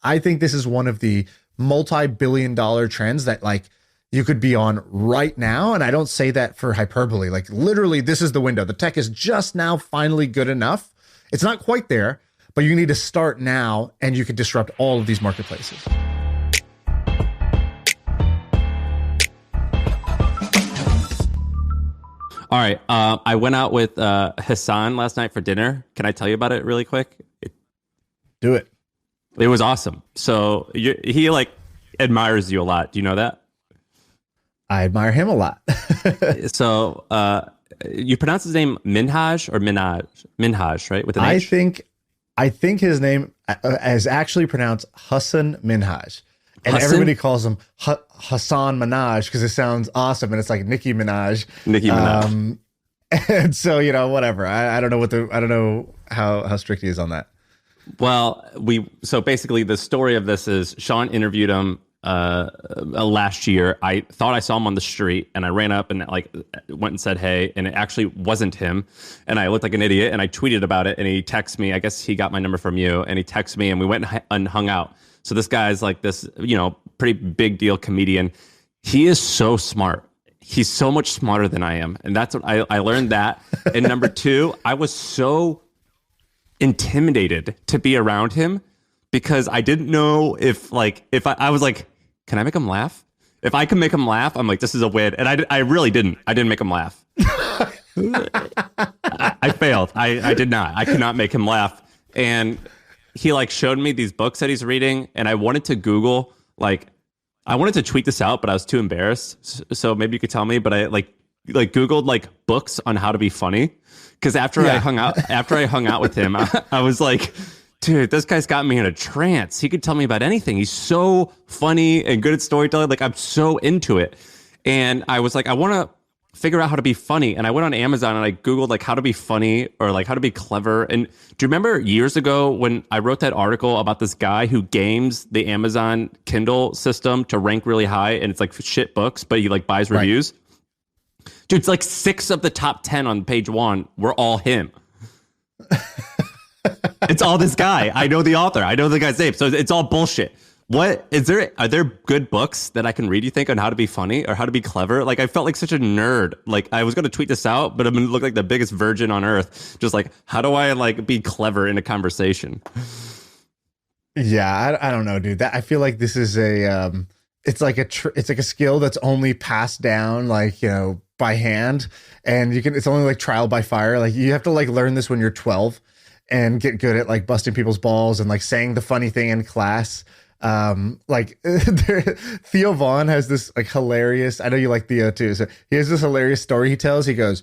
I think this is one of the multi-billion-dollar trends that like you could be on right now. And I don't say that for hyperbole. Like literally, this is the window. The tech is just now finally good enough. It's not quite there, but you need to start now and you could disrupt all of these marketplaces. All right. I went out with Hasan last night for dinner. Can I tell you about it really quick? Do it. It was awesome. So he like admires you a lot. Do you know that? I admire him a lot. So you pronounce his name Minhaj or Minhaj? Minhaj, right? With an H? I think his name is actually pronounced Hasan Minhaj. And Hasan? Everybody calls him Hasan Minhaj because it sounds awesome. And it's like Nicki Minaj. Nicki Minaj. And so, you know, whatever. I don't know how strict he is on that. Well, so basically the story of this is Shaan interviewed him last year. I thought I saw him on the street and I ran up and like went and said, hey, and it actually wasn't him. And I looked like an idiot and I tweeted about it and he texted me. I guess he got my number from you and he texted me and we went and hung out. So this guy's like this, you know, pretty big deal comedian. He is so smart. He's so much smarter than I am. And that's what I learned that. And number two, I was so intimidated to be around him because I didn't know if I was like, can I make him laugh? If I can make him laugh, I'm like, this is a win. And I really didn't. I didn't make him laugh. I failed. I did not. I could not make him laugh. And he like showed me these books that he's reading, and I wanted to Google, like, I wanted to tweet this out, but I was too embarrassed. So maybe you could tell me, but I like Googled like books on how to be funny. Cause after I hung out with him, I was like, dude, this guy's got me in a trance. He could tell me about anything. He's so funny and good at storytelling. Like I'm so into it. And I was like, I want to figure out how to be funny. And I went on Amazon and I Googled like how to be funny or like how to be clever. And do you remember years ago when I wrote that article about this guy who games the Amazon Kindle system to rank really high and it's like shit books, but he like buys reviews? Right. Dude, it's like 6 of the top 10 on page 1 were all him. It's all this guy. I know the author. I know the guy's name. So it's all bullshit. Are there good books that I can read, you think, on how to be funny or how to be clever? Like, I felt like such a nerd. Like, I was going to tweet this out, but I'm going to look like the biggest virgin on earth. Just like, how do I, like, be clever in a conversation? Yeah, I don't know, dude. I feel like this is it's like a skill that's only passed down, like, you know, by hand. And it's only like trial by fire. Like, you have to, like, learn this when you're 12 and get good at, like, busting people's balls and, like, saying the funny thing in class. Like Theo Vaughn has this like hilarious, I know you like Theo too, so he has this hilarious story he tells. He goes,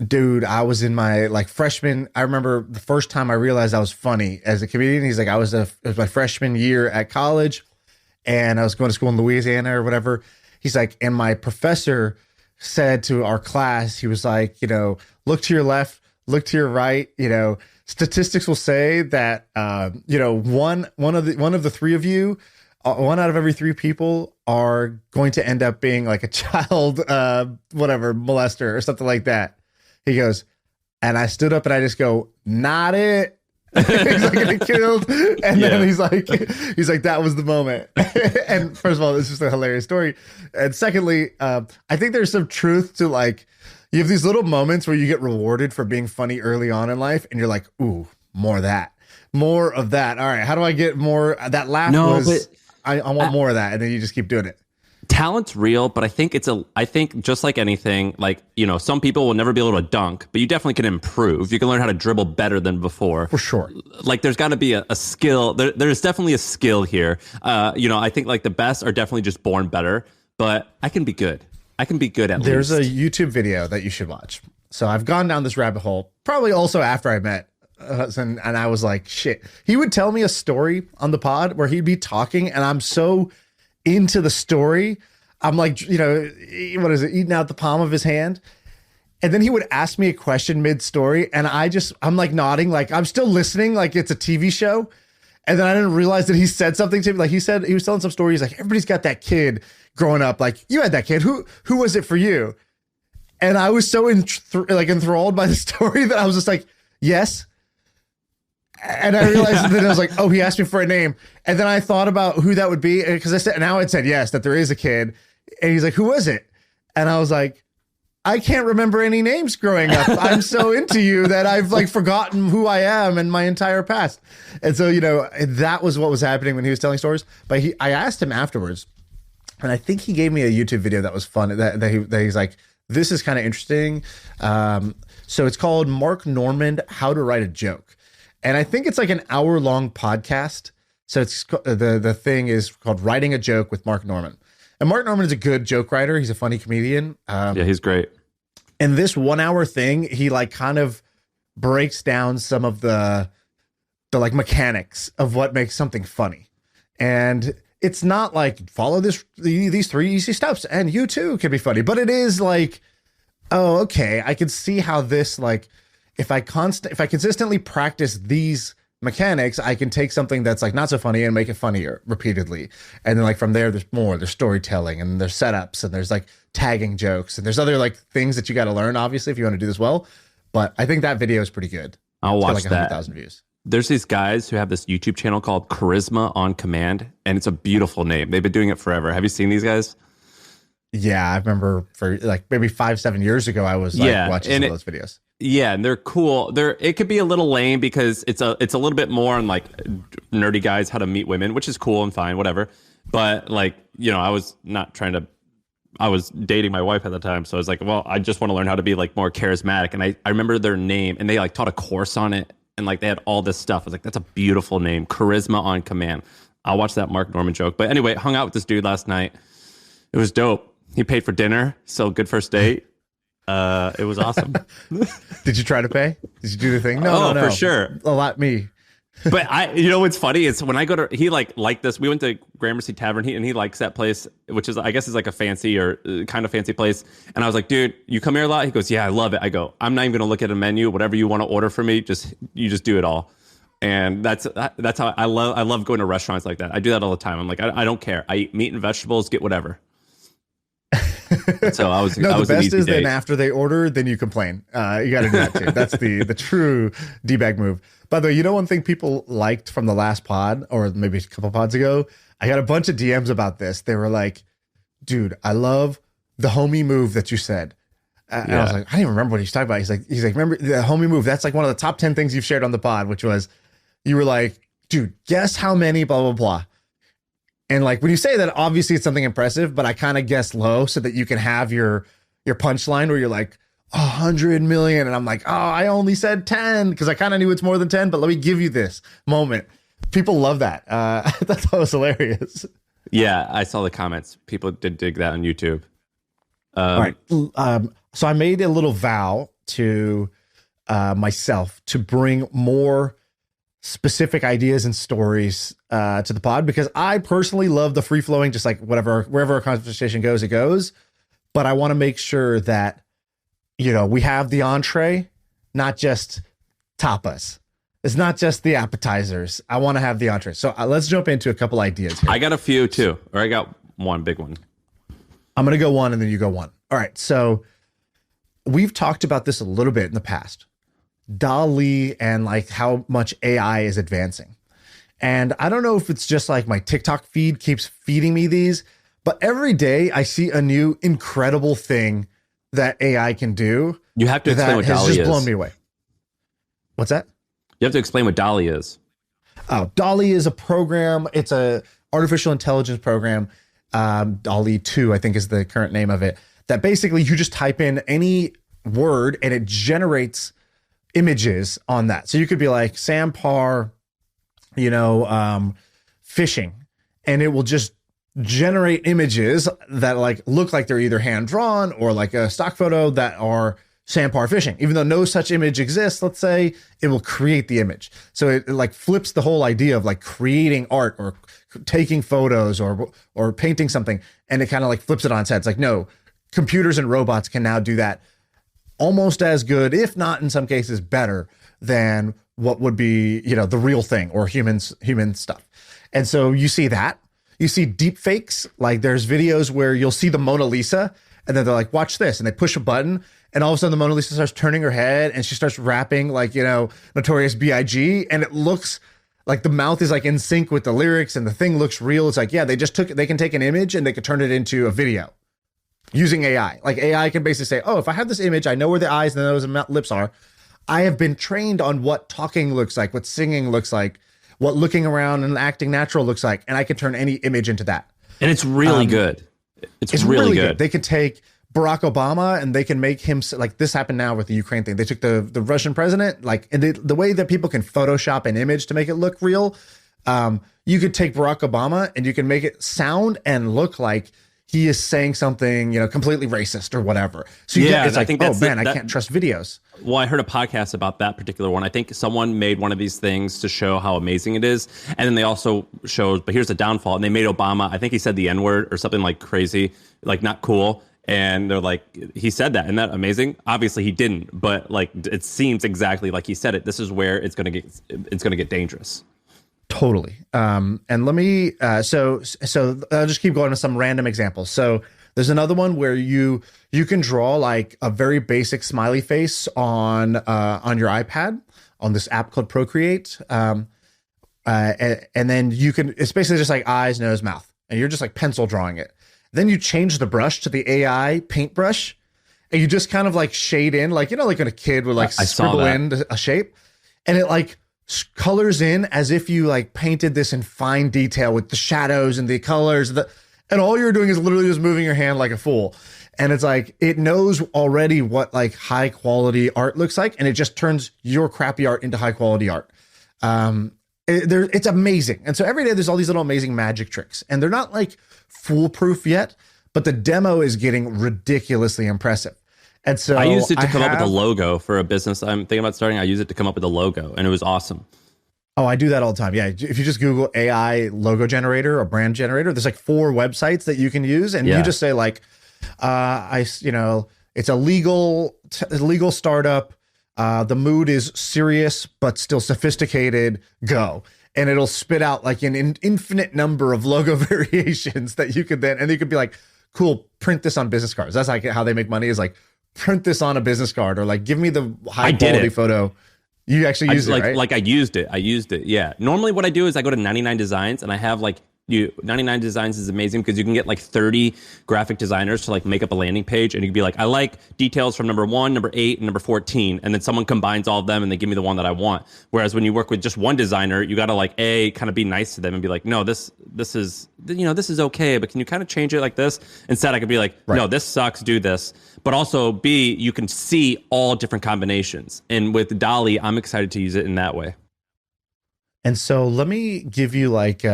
dude, I was in my like freshman, I remember the first time I realized I was funny as a comedian. He's like, it was my freshman year at college and I was going to school in Louisiana or whatever. He's like, and my professor said to our class, he was like, you know, look to your left, look to your right, you know, statistics will say that, you know, one of the 3 of you, 1 out of every 3 people are going to end up being like a child, whatever, molester or something like that. He goes, and I stood up and I just go, not it. He's like getting killed. And then he's like, that was the moment. And first of all, it's just a hilarious story. And secondly, I think there's some truth to like, you have these little moments where you get rewarded for being funny early on in life, and you're like, ooh, more of that. All right, how do I get more? That laugh I want more of that, and then you just keep doing it. Talent's real, but I think I think just like anything, like, you know, some people will never be able to dunk, but you definitely can improve. You can learn how to dribble better than before. For sure. Like, there's got to be a skill. There's definitely a skill here. You know, I think like the best are definitely just born better, but I can be good. I can be good at There's least. A YouTube video that you should watch. So I've gone down this rabbit hole, probably also after I met Hasan, and I was like, shit. He would tell me a story on the pod where he'd be talking, and I'm so into the story. I'm like, you know, what is it? Eating out the palm of his hand. And then he would ask me a question mid-story, and I'm like nodding, like I'm still listening, like it's a TV show. And then I didn't realize that he said something to me. Like he was telling some stories, like everybody's got that kid growing up. Like you had that kid. Who was it for you? And I was so enthralled by the story that I was just like, yes. And I realized that I was like, oh, he asked me for a name. And then I thought about who that would be. Because I said, now it said yes, that there is a kid. And he's like, who is it? And I was like, I can't remember any names growing up. I'm so into you that I've like forgotten who I am and my entire past. And so, that was what was happening when he was telling stories. But I asked him afterwards, and I think he gave me a YouTube video that was fun. That he's like, this is kind of interesting. So it's called Mark Normand, How to Write a Joke. And I think it's like an hour-long podcast. So it's the thing is called Writing a Joke with Mark Normand. And Mark Normand is a good joke writer. He's a funny comedian. Yeah, he's great. And this 1 hour thing, he like kind of breaks down some of the like mechanics of what makes something funny. And it's not like follow these 3 easy steps and you too can be funny. But it is like, oh, okay, I can see how this like if I consistently practice these mechanics, I can take something that's like not so funny and make it funnier repeatedly. And then like from there's storytelling and there's setups and there's like tagging jokes and there's other like things that you got to learn, obviously, if you want to do this well. But I think that video is pretty good. I'll watch like 100,000 views. There's these guys who have this YouTube channel called Charisma on Command, and it's a beautiful name. They've been doing it forever. Have you seen these guys? Yeah, I remember for like maybe 5-7 years ago, I was like watching some of those videos. Yeah, and they're cool. It could be a little lame because it's a little bit more on like nerdy guys how to meet women, which is cool and fine, whatever. But like, I was dating my wife at the time, so I was like, well, I just want to learn how to be like more charismatic. And I remember their name, and they like taught a course on it, and like they had all this stuff. I was like, that's a beautiful name, Charisma on Command. I'll watch that Mark Normand joke. But anyway, hung out with this dude last night. It was dope. He paid for dinner, so good first date. It was awesome. Did you try to pay? Did you do the thing? No, for sure. A lot me. But what's funny is when I go to, he like this, we went to Gramercy Tavern and he likes that place, which is, I guess is like a fancy or kind of fancy place. And I was like, dude, you come here a lot? He goes, yeah, I love it. I go, I'm not even going to look at a menu, whatever you want to order for me. You just do it all. And that's how I love going to restaurants like that. I do that all the time. I'm like, I don't care. I eat meat and vegetables, get whatever. So I was the best is then after they order, then you complain. You got to do that too. That's the true D-bag move. By the way, one thing people liked from the last pod, or maybe a couple pods ago, I got a bunch of DMs about this. They were like, dude, I love the homie move that you said. And I was like, I didn't even remember what he's talking about. He's like, remember the homie move? That's like one of the top 10 things you've shared on the pod, which was, you were like, dude, guess how many blah, blah, blah. And like, when you say that, obviously it's something impressive, but I kind of guess low so that you can have your punchline where you're like, 100 million. And I'm like, oh, I only said 10 because I kind of knew it's more than 10, but let me give you this moment. People love that. I thought that was hilarious. Yeah, I saw the comments. People did dig that on YouTube. All right. So I made a little vow to myself to bring more specific ideas and stories to the pod, because I personally love the free flowing, just like wherever a conversation goes, it goes. But I want to make sure that, we have the entree, not just tapas. It's not just the appetizers. I want to have the entree. So let's jump into a couple ideas here. I got a few too, or I got one big one. I'm going to go one and then you go one. All right. So we've talked about this a little bit in the past. DALL-E and like how much AI is advancing. And I don't know if it's just like my TikTok feed keeps feeding me these, but every day I see a new incredible thing that AI can do. You have to explain what DALL-E is. Has just blown me away. What's that? You have to explain what DALL-E is. Oh, DALL-E is a program. It's a artificial intelligence program. DALL-E 2, I think, is the current name of it. That basically you just type in any word and it generates images on that. So you could be like Sam Parr, fishing, and it will just generate images that like look like they're either hand drawn or like a stock photo that are Sam Parr fishing. Even though no such image exists, let's say, it will create the image. So it like flips the whole idea of like creating art or taking photos or painting something, and it kind of like flips it on its head. It's like, no, computers and robots can now do that almost as good, if not in some cases better than what would be, the real thing or human stuff. And so you see that. You see deep fakes. Like there's videos where you'll see the Mona Lisa and then they're like, watch this. And they push a button and all of a sudden the Mona Lisa starts turning her head and she starts rapping like, Notorious B.I.G. and it looks like the mouth is like in sync with the lyrics and the thing looks real. It's like, yeah, they can take an image and they could turn it into a video using AI. Like AI can basically say, oh, if I have this image, I know where the eyes and the nose and lips are. I have been trained on what talking looks like, what singing looks like, what looking around and acting natural looks like. And I can turn any image into that. And it's really good. It's really good. They could take Barack Obama and they can make him like this happened now with the Ukraine thing. They took the Russian president, like, and the way that people can Photoshop an image to make it look real. You could take Barack Obama and you can make it sound and look like he is saying something, completely racist or whatever. So it's like, I can't trust videos. Well, I heard a podcast about that particular one. I think someone made one of these things to show how amazing it is. And then they also showed, but here's the downfall. And they made Obama, I think he said the N-word or something like crazy, like not cool. And they're like, he said that. Isn't that amazing? Obviously he didn't, but like, it seems exactly like he said it. This is where it's going to get dangerous. Totally. And let me, so I'll just keep going to some random examples. So there's another one where you can draw like a very basic smiley face on your iPad on this app called Procreate. And then it's basically just like eyes, nose, mouth, and you're just like pencil drawing it. Then you change the brush to the AI paintbrush and you just kind of like shade in, like, like when a kid would like scribble in a shape, and it like colors in as if you like painted this in fine detail with the shadows and the colors, and all you're doing is literally just moving your hand like a fool. And it's like, it knows already what like high quality art looks like, and it just turns your crappy art into high quality art. It's amazing. And so every day there's all these little amazing magic tricks, and they're not like foolproof yet, but the demo is getting ridiculously impressive. And so I used it to come up with a logo for a business I'm thinking about starting. I use it to come up with a logo, and it was awesome. Oh, I do that all the time. Yeah. If you just Google AI logo generator or brand generator, there's like 4 websites that you can use. And you just say like, it's a legal startup. The mood is serious, but still sophisticated. Go. And it'll spit out like an infinite number of logo variations that you could and you could be like, cool, print this on business cards. That's like how they make money, is like print this on a business card, or like give me the high quality photo. You actually use it, right? Like I used it. Yeah. Normally what I do is I go to 99 Designs and I have like 99 Designs is amazing because you can get like 30 graphic designers to like make up a landing page, and you can be like, I like details from number 1, number 8, and number 14. And then someone combines all of them and they give me the one that I want. Whereas when you work with just one designer, you got to like kind of be nice to them and be like, no, this is okay, but can you kind of change it like this? Instead, I could be like, no, this sucks, do this. But also B, you can see all different combinations. And with DALL-E, I'm excited to use it in that way. And so let me give you like,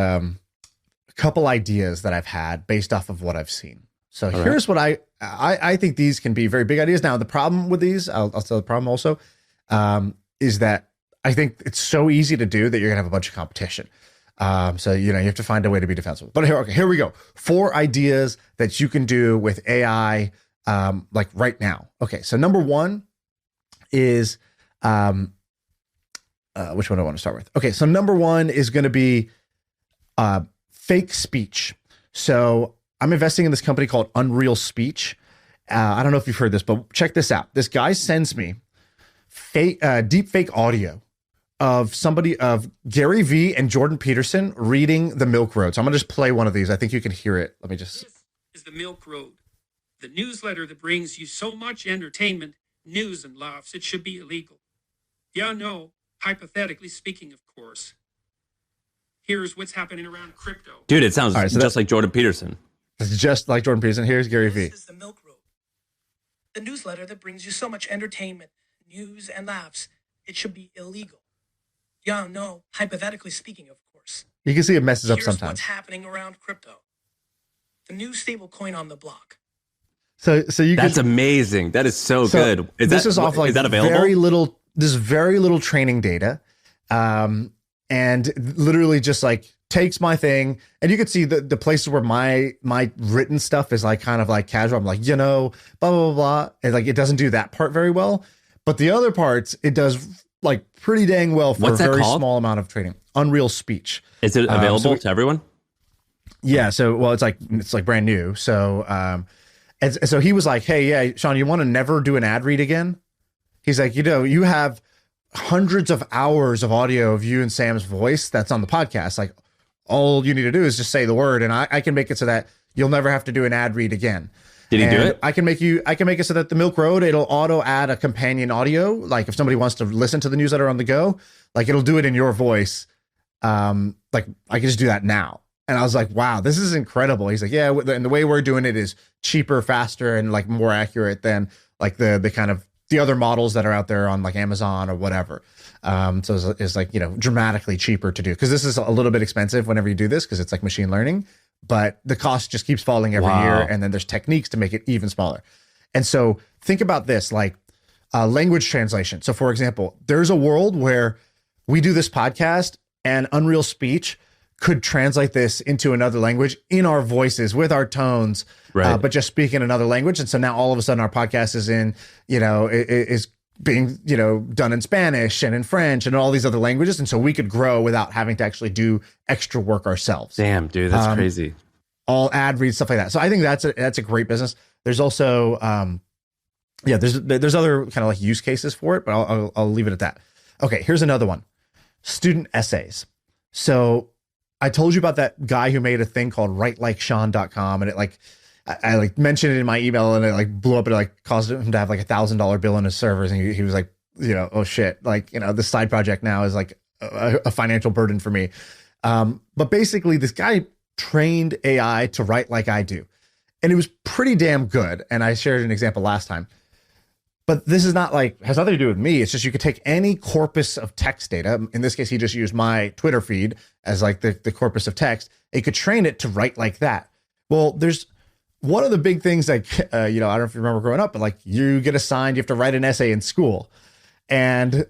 couple ideas that I've had based off of what I've seen. So here's what I think these can be very big ideas. Now, the problem with these, I'll tell the problem also, is that I think it's so easy to do that you're gonna have a bunch of competition. So, you have to find a way to be defensible. But here we go. 4 ideas that you can do with AI, like right now. Okay. So number 1 is, which one do I want to start with? Okay. So number 1 is going to be, fake speech. So I'm investing in this company called Unreal Speech. I don't know if you've heard this, but check this out. This guy sends me deep fake audio of Gary Vee and Jordan Peterson reading The Milk Road. So I'm going to just play one of these. I think you can hear it. Let me just. This is The Milk Road, the newsletter that brings you so much entertainment, news, and laughs, it should be illegal. Yeah, no, hypothetically speaking, of course. Here's what's happening around crypto. Dude, it sounds just like Jordan Peterson. It's just like Jordan Peterson. Here's Gary Vee. This is The Milk Road, the newsletter that brings you so much entertainment, news, and laughs, it should be illegal. Yeah, no, hypothetically speaking, of course. You can see it messes up Here's sometimes. What's happening around crypto. The new stable coin on the block. So you That's amazing. That is so good. Is that available? Very little training data. And literally just like takes my thing, and you can see the places where my written stuff is like kind of like casual. I'm like, blah, blah, blah, blah. And like, it doesn't do that part very well, but the other parts, it does like pretty dang well for a very small amount of training. Unreal Speech. Is it available to everyone? Yeah. So, well, it's like brand new. So, And so he was like, hey, yeah, Shaan, you want to never do an ad read again? He's like, you have hundreds of hours of audio of you and Sam's voice that's on the podcast. Like, all you need to do is just say the word, and I can make it so that you'll never have to do an ad read again. Did he do it? I can make it so that the Milk Road, it'll auto add a companion audio. Like if somebody wants to listen to the newsletter on the go, like it'll do it in your voice. Like I can just do that now. And I was like, wow, this is incredible. He's like, yeah, and the way we're doing it is cheaper, faster, and like more accurate than like the kind of the other models that are out there on like Amazon or whatever. So it's like, dramatically cheaper to do, because this is a little bit expensive whenever you do this, because it's like machine learning, but the cost just keeps falling every year. And then there's techniques to make it even smaller. And so think about this, like language translation. So for example, there's a world where we do this podcast and Unreal Speech could translate this into another language in our voices with our tones, right. But just speak in another language. And so now all of a sudden our podcast is in, is being, done in Spanish and in French and all these other languages. And so we could grow without having to actually do extra work ourselves. Damn, dude, that's crazy. All ad reads, stuff like that. So I think that's a great business. There's also, there's other kind of like use cases for it, but I'll leave it at that. Okay. Here's another one. Student essays. So I told you about that guy who made a thing called writelikeshaan.com, and it like, I like mentioned it in my email, and it like blew up. It like caused him to have like $1,000 bill on his servers. And he was like, oh shit. Like, this side project now is like a financial burden for me. But basically this guy trained AI to write like I do, and it was pretty damn good. And I shared an example last time, but this is not like, has nothing to do with me. It's just, you could take any corpus of text data. In this case, he just used my Twitter feed as like the corpus of text. It could train it to write like that. Well, there's one of the big things, like, I don't know if you remember growing up, but like you get assigned, you have to write an essay in school, and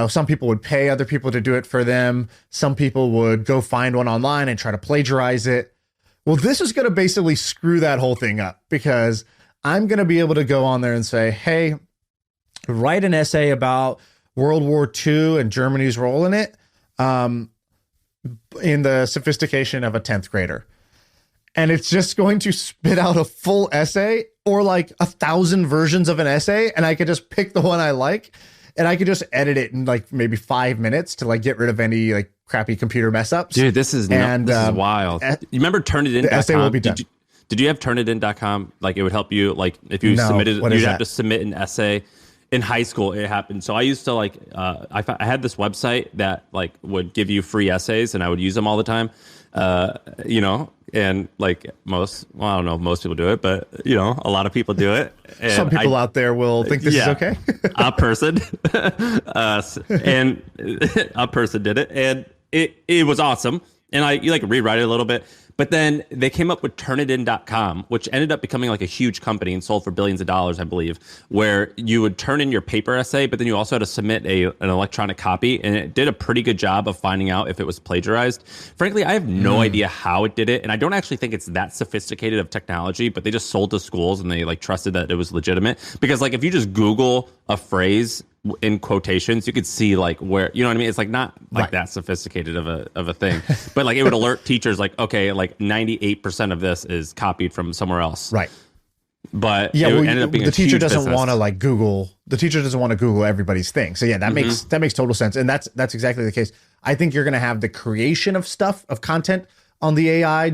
some people would pay other people to do it for them. Some people would go find one online and try to plagiarize it. Well, this is going to basically screw that whole thing up, because I'm going to be able to go on there and say, hey, write an essay about World War II and Germany's role in it, in the sophistication of a 10th grader. And it's just going to spit out a full essay, or like 1,000 versions of an essay. And I could just pick the one I like, and I could just edit it in like maybe 5 minutes to like get rid of any like crappy computer mess ups. Dude, this is wild. You remember Turnitin.com? The essay will be done. Did you have Turnitin.com? Like, it would help you, like if you submitted, you'd have to submit an essay. In high school, it happened. So I used to like, I had this website that like would give you free essays, and I would use them all the time. And like I don't know if most people do it, but a lot of people do it. And some people out there will think this is okay. A person, and a person did it, and it was awesome. And you like rewrite it a little bit. But then they came up with Turnitin.com, which ended up becoming like a huge company and sold for billions of dollars, I believe, where you would turn in your paper essay, but then you also had to submit an electronic copy. And it did a pretty good job of finding out if it was plagiarized. Frankly, I have no idea how it did it. And I don't actually think it's that sophisticated of technology, but they just sold to schools and they like trusted that it was legitimate. Because like if you just Google a phrase in quotations, you could see like where, you know what I mean? It's like not like that sophisticated of a thing, but like it would alert teachers like, okay, like 98% of this is copied from somewhere else. Right. But yeah, it ended up being the teacher doesn't business. want to like Google. The teacher doesn't want to Google everybody's thing. So yeah, that makes total sense. And that's exactly the case. I think you're going to have the creation of stuff, of content on the AI,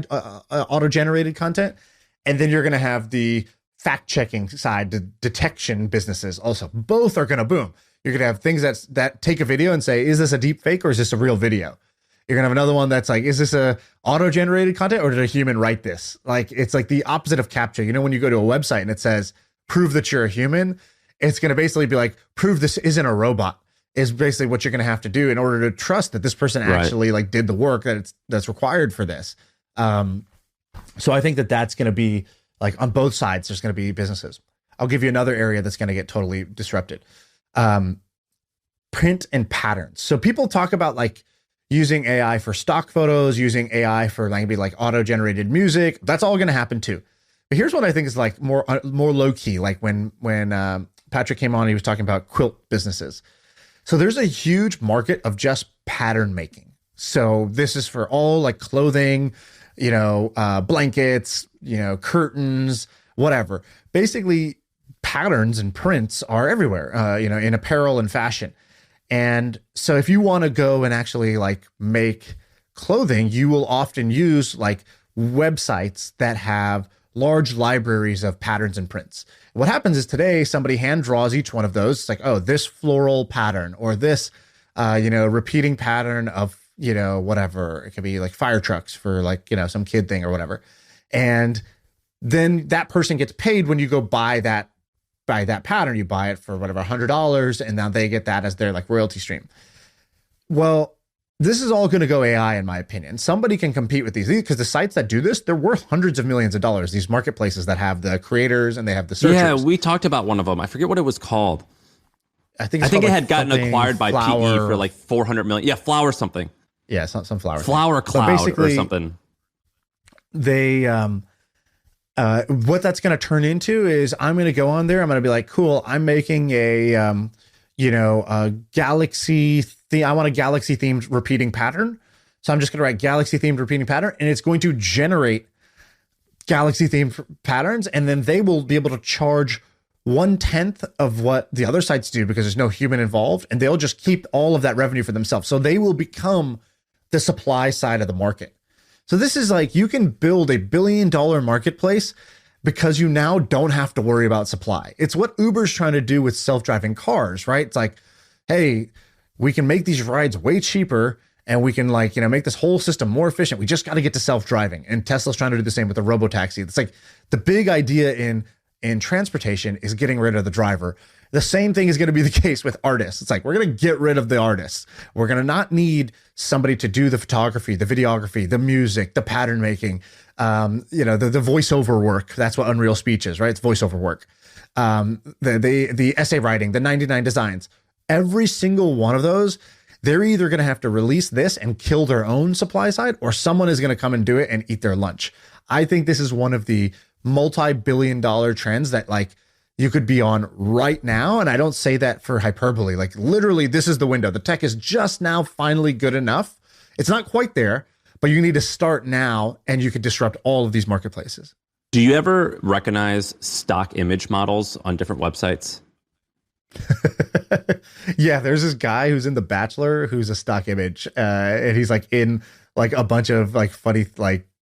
auto-generated content. And then you're going to have the fact-checking side, the detection businesses also. Both are going to boom. You're going to have things that take a video and say, is this a deep fake or is this a real video? You're going to have another one that's like, is this a auto-generated content or did a human write this? Like, it's like the opposite of CAPTCHA. When you go to a website and it says, prove that you're a human, it's going to basically be like, prove this isn't a robot, is basically what you're going to have to do in order to trust that this person actually like did the work that's required for this. So I think that's going to be like on both sides, there's going to be businesses. I'll give you another area that's going to get totally disrupted. Print and patterns. So people talk about like using AI for stock photos, using AI for like auto-generated music. That's all going to happen too. But here's what I think is like more low key. Like when Patrick came on, he was talking about quilt businesses. So there's a huge market of just pattern making. So this is for all like clothing, blankets, curtains, whatever. Basically, patterns and prints are everywhere, in apparel and fashion. And so if you want to go and actually like make clothing, you will often use like websites that have large libraries of patterns and prints. What happens is today somebody hand draws each one of those. It's like, oh, this floral pattern or this, repeating pattern of, whatever. It could be like fire trucks for like, some kid thing or whatever. And then that person gets paid when you go buy that pattern. You buy it for whatever, $100, and now they get that as their like royalty stream. Well, this is all going to go AI, in my opinion. Somebody can compete with these because the sites that do this, they're worth hundreds of millions of dollars. These marketplaces that have the creators and they have the searchers. Yeah, we talked about one of them. I forget what it was called. I think it had gotten acquired by PE for like 400 million. Yeah, Flower something. Yeah, some flower. Flower Cloud or something. They what that's going to turn into is I'm going to go on there. I'm going to be like, cool, I'm making a galaxy. I want a galaxy themed repeating pattern. So I'm just going to write galaxy themed repeating pattern, and it's going to generate galaxy themed patterns. And then they will be able to charge 1/10 of what the other sites do because there's no human involved. And they'll just keep all of that revenue for themselves. So they will become the supply side of the market. So this is like, you can build $1 billion marketplace because you now don't have to worry about supply. It's what Uber's trying to do with self-driving cars, right? It's like, hey, we can make these rides way cheaper and we can make this whole system more efficient. We just got to get to self-driving. And Tesla's trying to do the same with the robotaxi. It's like the big idea in transportation is getting rid of the driver. The same thing is going to be the case with artists. It's like, we're going to get rid of the artists. We're going to not need somebody to do the photography, the videography, the music, the pattern making, the voiceover work. That's what Unreal Speech is, right? It's voiceover work. The essay writing, the 99 designs, every single one of those, they're either going to have to release this and kill their own supply side, or someone is going to come and do it and eat their lunch. I think this is one of the multi-billion-dollar trends that you could be on right now. And I don't say that for hyperbole. Like literally, this is the window. The tech is just now finally good enough. It's not quite there, but you need to start now and you could disrupt all of these marketplaces. Do you ever recognize stock image models on different websites? Yeah, there's this guy who's in The Bachelor who's a stock image. And he's in a bunch of funny,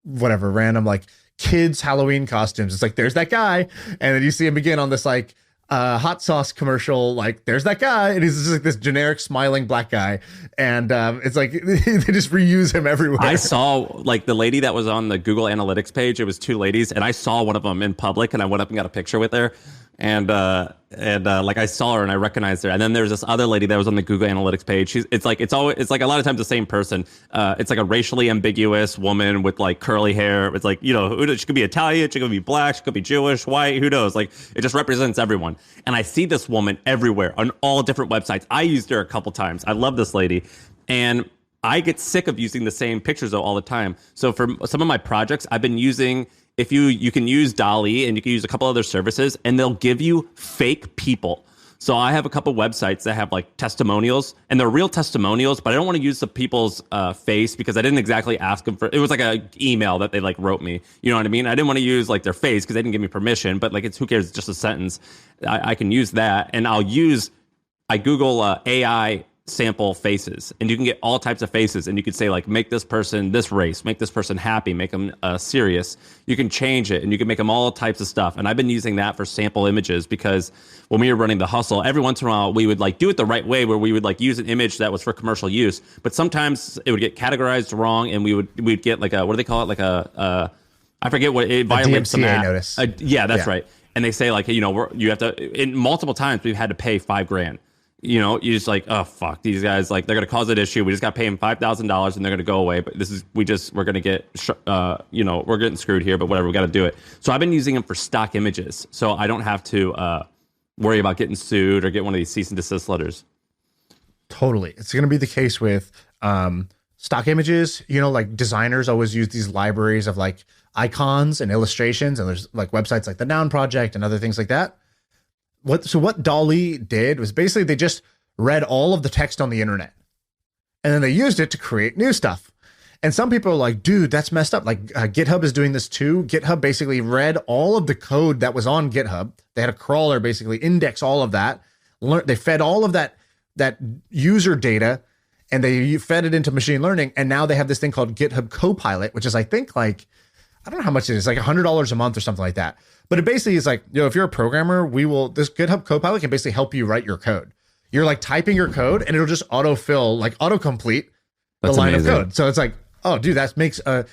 whatever, random kids Halloween costumes. It's there's that guy, and then you see him again on this hot sauce commercial. There's that guy, and he's just this generic smiling black guy, and it's they just reuse him everywhere. I saw the lady that was on the Google Analytics page. It was two ladies, and I saw one of them in public, and I went up and got a picture with her. And I saw her and I recognized her. And then there's this other lady that was on the Google Analytics page. It's a lot of times the same person. It's a racially ambiguous woman with curly hair. It's she could be Italian, she could be black, she could be Jewish, white, who knows? It just represents everyone. And I see this woman everywhere on all different websites. I used her a couple times. I love this lady. And I get sick of using the same pictures all the time. So for some of my projects, I've been using, if you can use DALL-E and you can use a couple other services, and they'll give you fake people. So I have a couple websites that have testimonials, and they're real testimonials, but I don't want to use the people's face because I didn't exactly ask them for. It was an email that they wrote me. You know what I mean? I didn't want to use their face because they didn't give me permission. But it's, who cares? It's just a sentence. I can use that, and I Google AI sample faces, and you can get all types of faces, and you could say make this person this race, make this person happy, make them serious. You can change it, and you can make them all types of stuff. And I've been using that for sample images because when we were running the hustle, every once in a while we would do it the right way, where we would use an image that was for commercial use, but sometimes it would get categorized wrong, and we'd get a, what do they call it, I forget what it violates some notice. Yeah, that's right. And they say you have to, in multiple times we've had to pay $5,000. You just oh fuck, these guys they're gonna cause an issue. We just got to pay them $5,000 and they're gonna go away. But we're gonna get we're getting screwed here. But whatever, we got to do it. So I've been using them for stock images, so I don't have to worry about getting sued or get one of these cease and desist letters. Totally, it's gonna be the case with stock images. Designers always use these libraries of icons and illustrations, and there's websites like the Noun Project and other things like that. What DALL-E did was basically they just read all of the text on the internet, and then they used it to create new stuff. And some people are like, dude, that's messed up. Like GitHub is doing this too. GitHub basically read all of the code that was on GitHub. They had a crawler basically index all of that. They fed all of that user data, and they fed it into machine learning. And now they have this thing called GitHub Copilot, which is, I think, like, I don't know how much it is, like $100 a month or something like that. But it basically is like, if you're a programmer, this GitHub Copilot can basically help you write your code. You're like typing your code and it'll just autofill, like autocomplete the line of code. So it's like, oh, dude, that makes this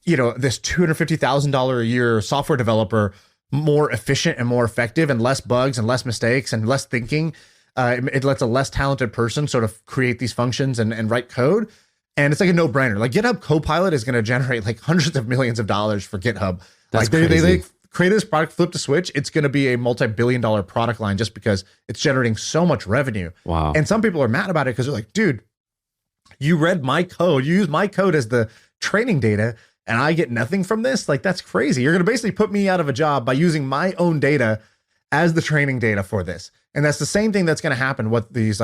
$250,000 a year software developer more efficient and more effective, and less bugs and less mistakes and less thinking. It lets a less talented person sort of create these functions and write code. And it's like a no-brainer. Like GitHub Copilot is going to generate like hundreds of millions of dollars for GitHub. That's like crazy. they created this product, flip the switch. It's going to be a multi-billion-dollar product line just because it's generating so much revenue. Wow. And some people are mad about it because they're like, dude, you read my code. You use my code as the training data, and I get nothing from this? Like, that's crazy. You're going to basically put me out of a job by using my own data as the training data for this. And that's the same thing that's going to happen with these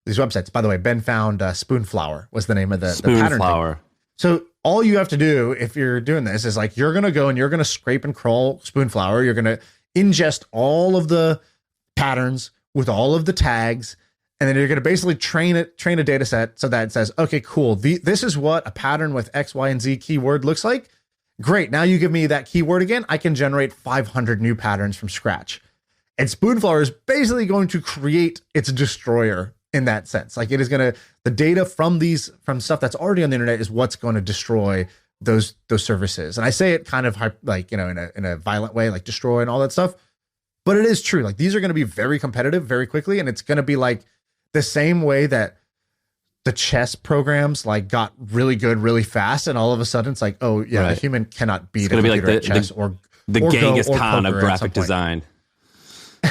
websites. By the way, Ben found Spoonflower was the name of the pattern. Spoonflower. So all you have to do if you're doing this is like, you're going to go and you're going to scrape and crawl Spoonflower. You're going to ingest all of the patterns with all of the tags. And then you're going to basically train a data set so that it says, okay, cool. This is what a pattern with X, Y, and Z keyword looks like. Great. Now you give me that keyword again. I can generate 500 new patterns from scratch. And Spoonflower is basically going to create its destroyer in that sense. Like, it is going to, the data from stuff that's already on the internet is what's going to destroy those services. And I say it kind of like, in a violent way, like destroy and all that stuff. But it is true. Like, these are going to be very competitive very quickly. And it's going to be like the same way that the chess programs like got really good really fast. And all of a sudden it's like, oh yeah, a human cannot beat a computer at chess or Genghis Go or Khan of poker at graphic some point. design.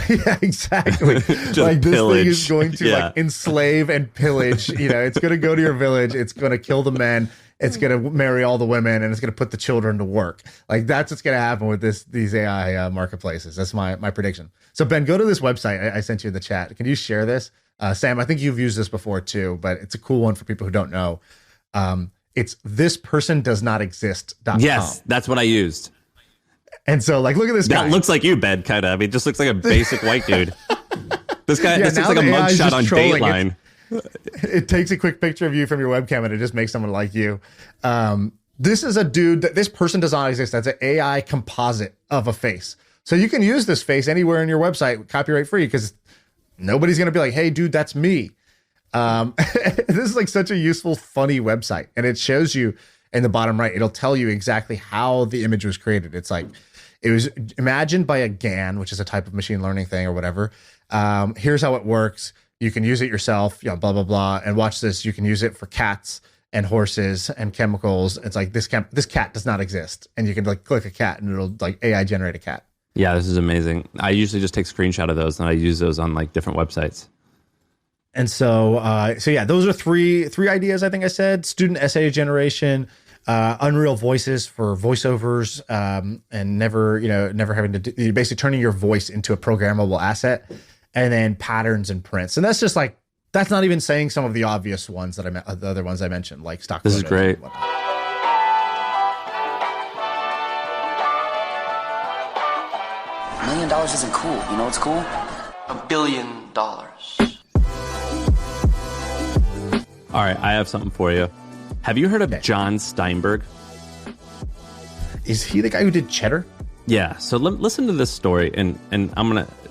Yeah, exactly. Like, this thing is going to like enslave and pillage. It's going to go to your village. It's going to kill the men. It's going to marry all the women, and it's going to put the children to work. Like, that's what's going to happen with these AI marketplaces. That's my prediction. So Ben, go to this website I sent you in the chat. Can you share this? Sam, I think you've used this before too, but it's a cool one for people who don't know. It's thispersondoesnotexist.com. Yes, that's what I used. And so, like, look at this guy. That looks like you, Ben, kind of. I mean, just looks like a basic white dude. This guy, this looks like a AI is mugshot just on trolling. Dateline. It takes a quick picture of you from your webcam and it just makes someone like you. This is a dude this person does not exist. That's an AI composite of a face. So you can use this face anywhere in your website, copyright free, because nobody's going to be like, hey, dude, that's me. This is like such a useful, funny website. And it shows you in the bottom right, it'll tell you exactly how the image was created. It's like, it was imagined by a GAN, which is a type of machine learning thing or whatever. Here's how it works. You can use it yourself, blah, blah, blah. And watch this. You can use it for cats and horses and chemicals. It's like, this cat does not exist. And you can like click a cat and it'll like AI generate a cat. Yeah, this is amazing. I usually just take a screenshot of those and I use those on like different websites. And so yeah, those are three ideas. I think I said student essay generation, Unreal voices for voiceovers, and never having to do, basically turning your voice into a programmable asset, and then patterns and prints. And that's just like, that's not even saying some of the obvious ones that the other ones I mentioned, like stock. This is great. $1 million isn't cool. You know what's cool? $1 billion. All right, I have something for you. Have you heard of John Steinberg? Is he the guy who did Cheddar? Yeah, so listen to this story, and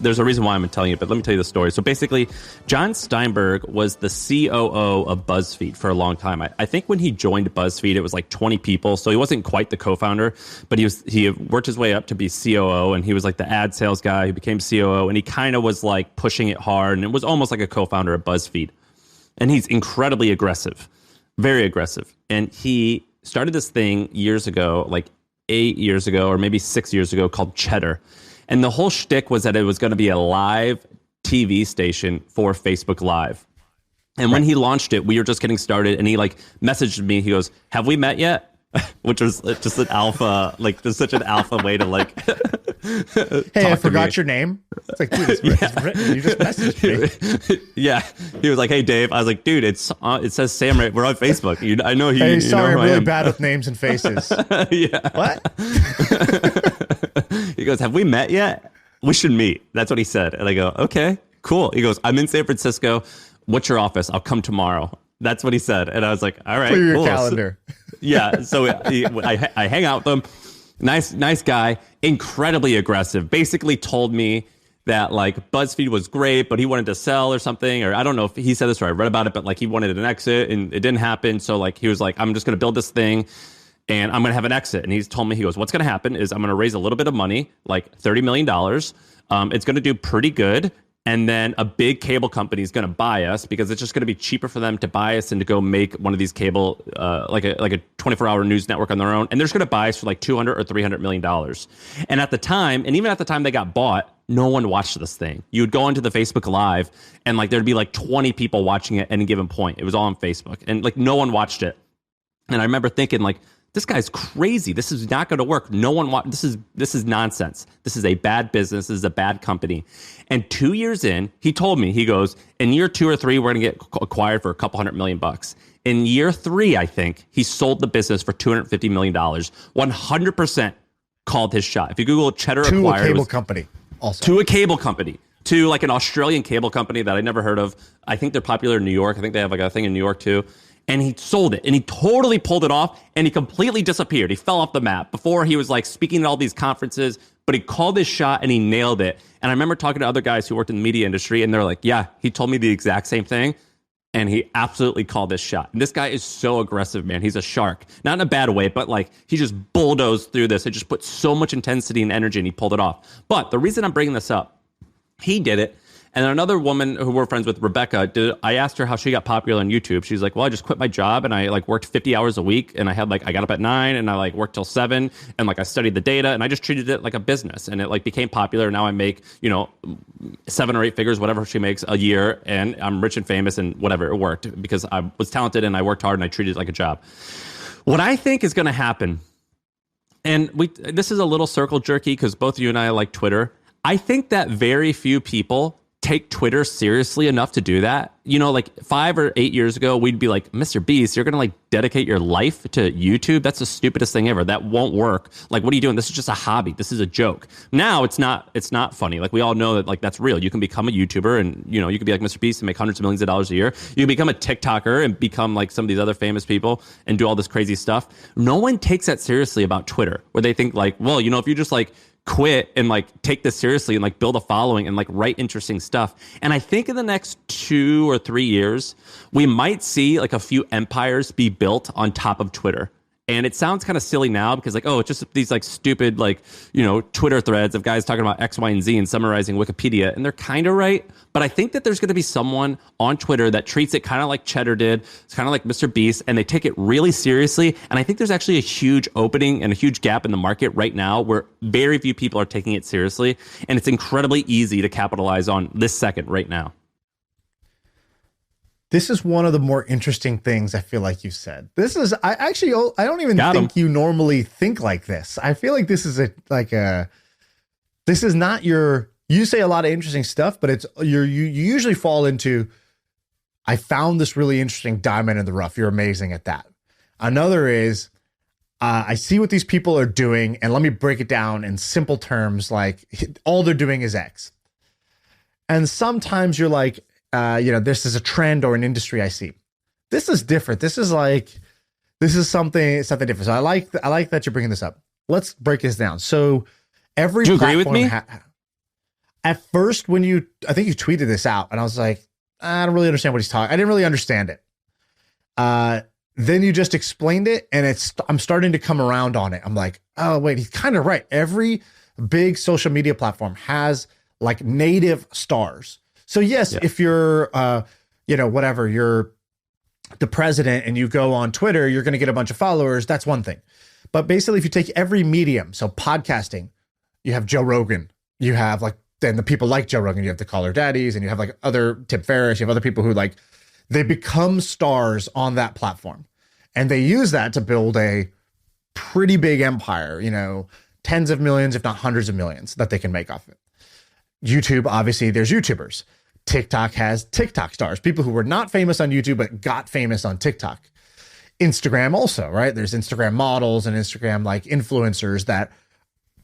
there's a reason why I'm telling you, but let me tell you the story. So basically, John Steinberg was the COO of BuzzFeed for a long time. I think when he joined BuzzFeed, it was like 20 people, so he wasn't quite the co-founder, but he worked his way up to be COO, and he was like the ad sales guy who became COO, and he kind of was like pushing it hard, and it was almost like a co-founder of BuzzFeed. And he's incredibly aggressive, very aggressive. And he started this thing years ago, like 8 years ago, or maybe 6 years ago, called Cheddar. And the whole shtick was that it was going to be a live TV station for Facebook Live. And when he launched it, we were just getting started. And he like messaged me. He goes, "Have we met yet?" Which was just an alpha, like just such an alpha way to like Hey, I forgot your name. It's like, dude, it's written. You just messaged me. Yeah. He was like, hey, Dave. I was like, dude, it says Sam right. We're on Facebook. I know he. Hey, sorry, I'm really bad with names and faces. Yeah. What? He goes, have we met yet? We should meet. That's what he said. And I go, okay, cool. He goes, I'm in San Francisco. What's your office? I'll come tomorrow. That's what he said. And I was like, all right, Clear your cool. calendar. Yeah. So I hang out with him. Nice guy, incredibly aggressive. Basically told me that like BuzzFeed was great, but he wanted to sell or something. Or I don't know if he said this or I read about it, but like he wanted an exit and it didn't happen. So like he was like, I'm just going to build this thing and I'm going to have an exit. And he's told me, he goes, what's going to happen is I'm going to raise a little bit of money, like $30 million. It's going to do pretty good. And then a big cable company is going to buy us because it's just going to be cheaper for them to buy us and to go make one of these cable, like a 24-hour news network on their own. And they're just going to buy us for like $200 or $300 million. And at the time, and even at the time they got bought, no one watched this thing. You would go into the Facebook Live and like there'd be like 20 people watching it at any given point. It was all on Facebook and like no one watched it. And I remember thinking like, this guy's crazy. This is not going to work. No one this is nonsense. This is a bad business. This is a bad company. And 2 years in, he told me, he goes, in year 2 or 3, we're going to get acquired for a couple $100 million. In year 3, I think he sold the business for $250 million. 100% called his shot. If you Google Cheddar To acquired, a cable company also. To a cable company. To like an Australian cable company that I never heard of. I think they're popular in New York. I think they have like a thing in New York too. And he sold it and he totally pulled it off and he completely disappeared. He fell off the map. Before he was like speaking at all these conferences, but he called his shot and he nailed it. And I remember talking to other guys who worked in the media industry and they're like, yeah, he told me the exact same thing. And he absolutely called this shot. And this guy is so aggressive, man. He's a shark. Not in a bad way, but like he just bulldozed through this. It just put so much intensity and energy and he pulled it off. But the reason I'm bringing this up, he did it. And another woman who we're friends with, Rebecca, I asked her how she got popular on YouTube. She's like, well, I just quit my job and I like worked 50 hours a week and I got up at 9 and I like worked till 7 and like I studied the data and I just treated it like a business and it like became popular. Now I make, 7 or 8 figures, whatever she makes a year and I'm rich and famous and whatever. It worked because I was talented and I worked hard and I treated it like a job. What I think is going to happen, and this is a little circle jerky because both you and I like Twitter. I think that very few people take Twitter seriously enough to do that. Like 5 or 8 years ago, we'd be like, Mr. Beast, you're going to like dedicate your life to YouTube? That's the stupidest thing ever. That won't work. Like, what are you doing? This is just a hobby. This is a joke. Now it's not funny. Like we all know that like that's real. You can become a YouTuber and, you can be like Mr. Beast and make hundreds of millions of dollars a year. You can become a TikToker and become like some of these other famous people and do all this crazy stuff. No one takes that seriously about Twitter where they think like, well, if you just like quit and like take this seriously and like build a following and like write interesting stuff. And I think in the next 2 or 3 years, we might see like a few empires be built on top of Twitter. And it sounds kind of silly now because like, oh, it's just these like stupid, like, Twitter threads of guys talking about X, Y, and Z and summarizing Wikipedia. And they're kind of right. But I think that there's going to be someone on Twitter that treats it kind of like Cheddar did. It's kind of like Mr. Beast. And they take it really seriously. And I think there's actually a huge opening and a huge gap in the market right now where very few people are taking it seriously. And it's incredibly easy to capitalize on this second right now. This is one of the more interesting things I feel like you said. I don't even think you normally think like this. I feel like this is this is not you say a lot of interesting stuff, but you usually fall into, I found this really interesting diamond in the rough. You're amazing at that. Another is, I see what these people are doing and let me break it down in simple terms. Like all they're doing is X. And sometimes you're like, this is a trend or an industry I see. This is different. This is something different. So I like that you're bringing this up. Let's break this down. So every Do you agree with me? At first, I think you tweeted this out and I was like, I don't really understand what he's talking. I didn't really understand it. Then you just explained it and I'm starting to come around on it. I'm like, oh wait, he's kind of right. Every big social media platform has like native stars. So yes, if you're, you're the president and you go on Twitter, you're going to get a bunch of followers. That's one thing. But basically, if you take every medium, so podcasting, you have Joe Rogan, you have then the people like Joe Rogan, you have the Caller Daddies, and you have like other Tim Ferriss, you have other people who like, they become stars on that platform. And they use that to build a pretty big empire, tens of millions, if not hundreds of millions that they can make off it. YouTube, obviously, there's YouTubers. TikTok has TikTok stars, people who were not famous on YouTube, but got famous on TikTok. Instagram also, right? There's Instagram models and Instagram like influencers that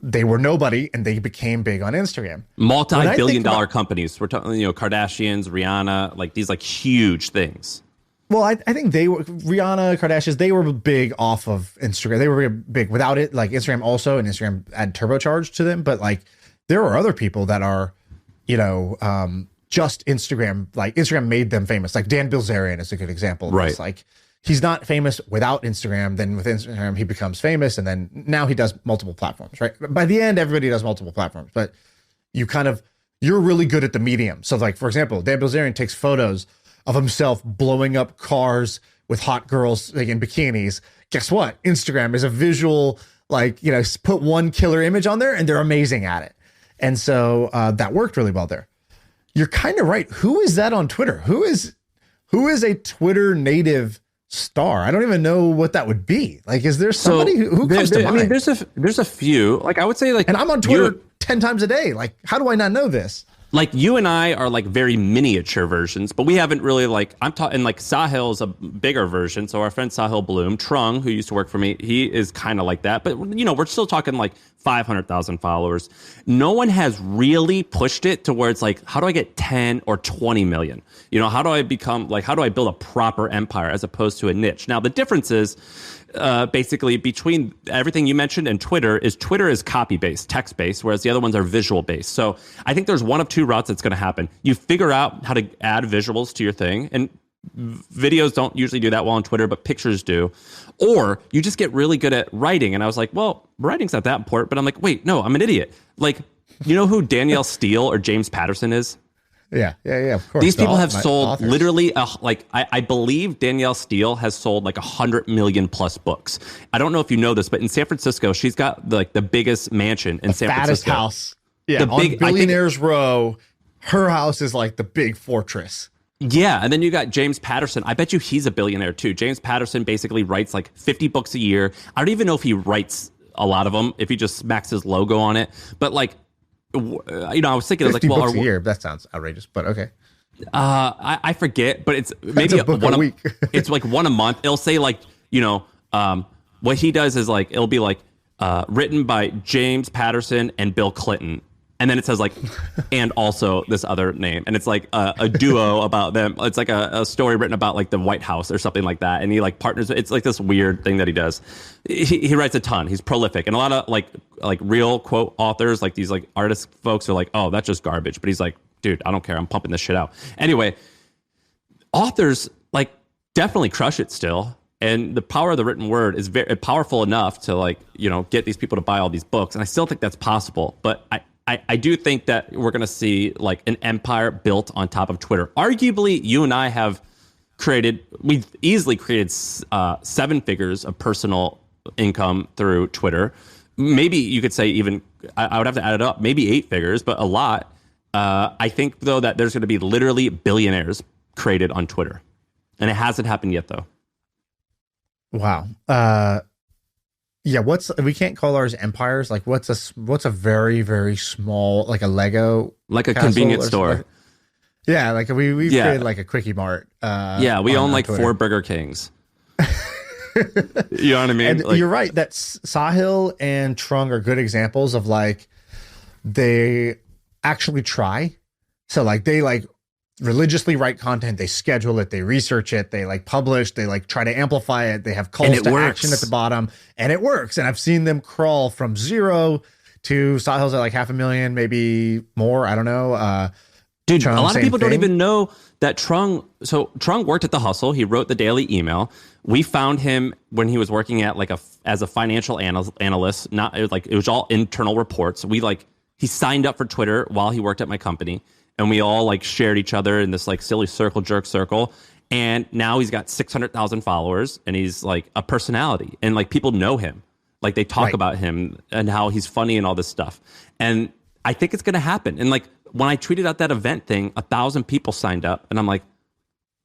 they were nobody and they became big on Instagram. Multi-billion-dollar companies. We're talking, Kardashians, Rihanna, like these like huge things. Well, I think Rihanna, Kardashians, they were big off of Instagram. They were big without it. Like Instagram also, and Instagram had turbocharged to them. But like there are other people that are, just Instagram. Like Instagram made them famous. Like Dan Bilzerian is a good example of right. this. Like he's not famous without Instagram. Then with Instagram, he becomes famous. And then now he does multiple platforms, right? By the end, everybody does multiple platforms. But you're really good at the medium. So like, for example, Dan Bilzerian takes photos of himself blowing up cars with hot girls like in bikinis. Guess what? Instagram is a visual, put one killer image on there and they're amazing at it. And so that worked really well there. You're kind of right. Who is that on Twitter? Who is a Twitter native star? I don't even know what that would be. Like, is there somebody who comes to mind? I mean, there's a few. Like, I would say, like, and I'm on Twitter 10 times a day. Like, how do I not know this? Like, you and I are like very miniature versions, but we haven't really I'm talking like Sahil is a bigger version. So our friend Sahil Bloom, Trung, who used to work for me, he is kind of like that. But, we're still talking like 500,000 followers. No one has really pushed it to where it's like, how do I get 10 or 20 million? How do I build a proper empire as opposed to a niche? Now, the difference is basically between everything you mentioned and Twitter is copy-based, text-based, whereas the other ones are visual-based. So I think there's one of two routes that's going to happen. You figure out how to add visuals to your thing, and videos don't usually do that well on Twitter, but pictures do. Or you just get really good at writing. And I was like, well, writing's not that important. But I'm like, wait, no, I'm an idiot. Like, you know who Danielle Steele or James Patterson is? Yeah, of course. These people have sold authors. literally, I believe Danielle Steele has sold like 100 million plus books. I don't know if you know this, but in San Francisco, she's got the biggest mansion in San fattest Francisco. House. Yeah, on Billionaires Row, her house is like the big fortress. Yeah, and then you got James Patterson. I bet you he's a billionaire too. James Patterson basically writes like 50 books a year. I don't even know if he writes a lot of them, if he just smacks his logo on it. But like, I was thinking, 50 books a year. That sounds outrageous, but okay. I forget, but it's maybe one a week. It's like one a month. It'll say like, what he does is like, it'll be like written by James Patterson and Bill Clinton. And then it says like, and also this other name. And it's like a duo about them. It's like a story written about like the White House or something like that. And he like partners. It's like this weird thing that he does. He writes a ton. He's prolific. And a lot of like real quote authors, like these like artist folks are like, oh, that's just garbage. But he's like, dude, I don't care. I'm pumping this shit out. Anyway, authors like definitely crush it still. And the power of the written word is very powerful enough to like, get these people to buy all these books. And I still think that's possible. But I do think that we're going to see like an empire built on top of Twitter. Arguably, you and I we've easily created 7 figures of personal income through Twitter. Maybe you could say even, I would have to add it up, maybe 8 figures, but a lot. I think though that there's going to be literally billionaires created on Twitter. And it hasn't happened yet though. Wow. Yeah, we can't call ours empires. Like what's a very, very small, like a Lego, like a convenience store. Yeah, like we created like a Quickie Mart. We own like Twitter. 4 Burger Kings. You know what I mean? And you're right that Sahil and Trung are good examples of like they actually try. So like they like religiously write content, they schedule it, they research it, they like publish, they like try to amplify it, they have calls to action at the bottom, and it works. And I've seen them crawl from 0 to Sahil's at like 500,000, maybe more. I don't know. Dude, Trung, a lot of people don't thing. even know that Trung worked at The Hustle. He wrote the daily email. We found him when he was working at like as a financial analyst. It was all internal reports. He signed up for Twitter while he worked at my company. And we all like shared each other in this like silly circle. And now he's got 600,000 followers and he's like a personality and like people know him. Like they talk about him and how he's funny and all this stuff. And I think it's going to happen. And like when I tweeted out that event thing, 1,000 people signed up and I'm like,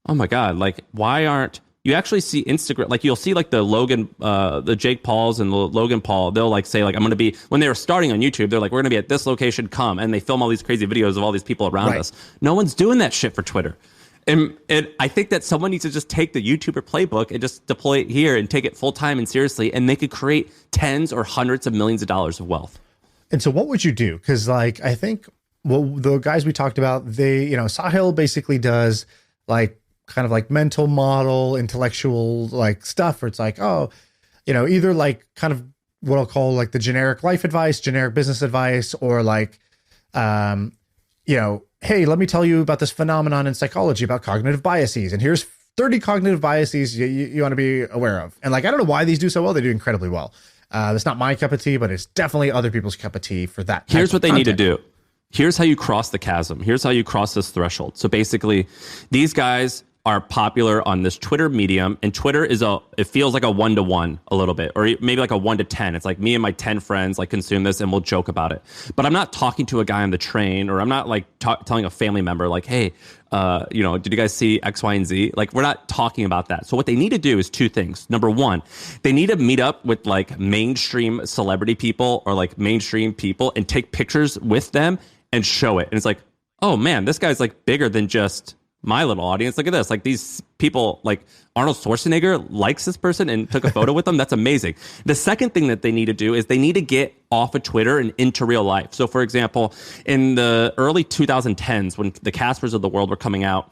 oh my God, like why aren't you actually see Instagram, like you'll see like the Jake Pauls and the Logan Paul, they'll like say like, I'm going to be, when they were starting on YouTube, they're like, we're going to be at this location, come. And they film all these crazy videos of all these people around us. No one's doing that shit for Twitter. And I think that someone needs to just take the YouTuber playbook and just deploy it here and take it full time and seriously, and they could create tens or hundreds of millions of dollars of wealth. And so what would you do? Because like, I think, well, the guys we talked about, they, you know, Sahil basically does like kind of like mental model, intellectual like stuff where it's like, oh, you know, either like kind of what I'll call like the generic life advice, generic business advice, or like, you know, hey, let me tell you about this phenomenon in psychology about cognitive biases. And here's 30 cognitive biases you want to be aware of. And like, I don't know why these do so well. They do incredibly well. It's not my cup of tea, but it's definitely other people's cup of tea for that. Here's what they need to do. Here's how you cross the chasm. Here's how you cross this threshold. So basically, these guys are popular on this Twitter medium, and Twitter it feels like a 1-to-1 a little bit, or maybe like a 1-to-10. It's like me and my 10 friends like consume this and we'll joke about it. But I'm not talking to a guy on the train, or I'm not like telling a family member like, hey, you know, did you guys see X, Y, and Z? Like, we're not talking about that. So what they need to do is two things. Number one, they need to meet up with like mainstream celebrity people or like mainstream people and take pictures with them and show it. And it's like, oh man, this guy's like bigger than just my little audience. Look at this. Like these people, like Arnold Schwarzenegger likes this person and took a photo with them. That's amazing. The second thing that they need to do is they need to get off of Twitter and into real life. So for example, in the early 2010s, when the Caspers of the world were coming out,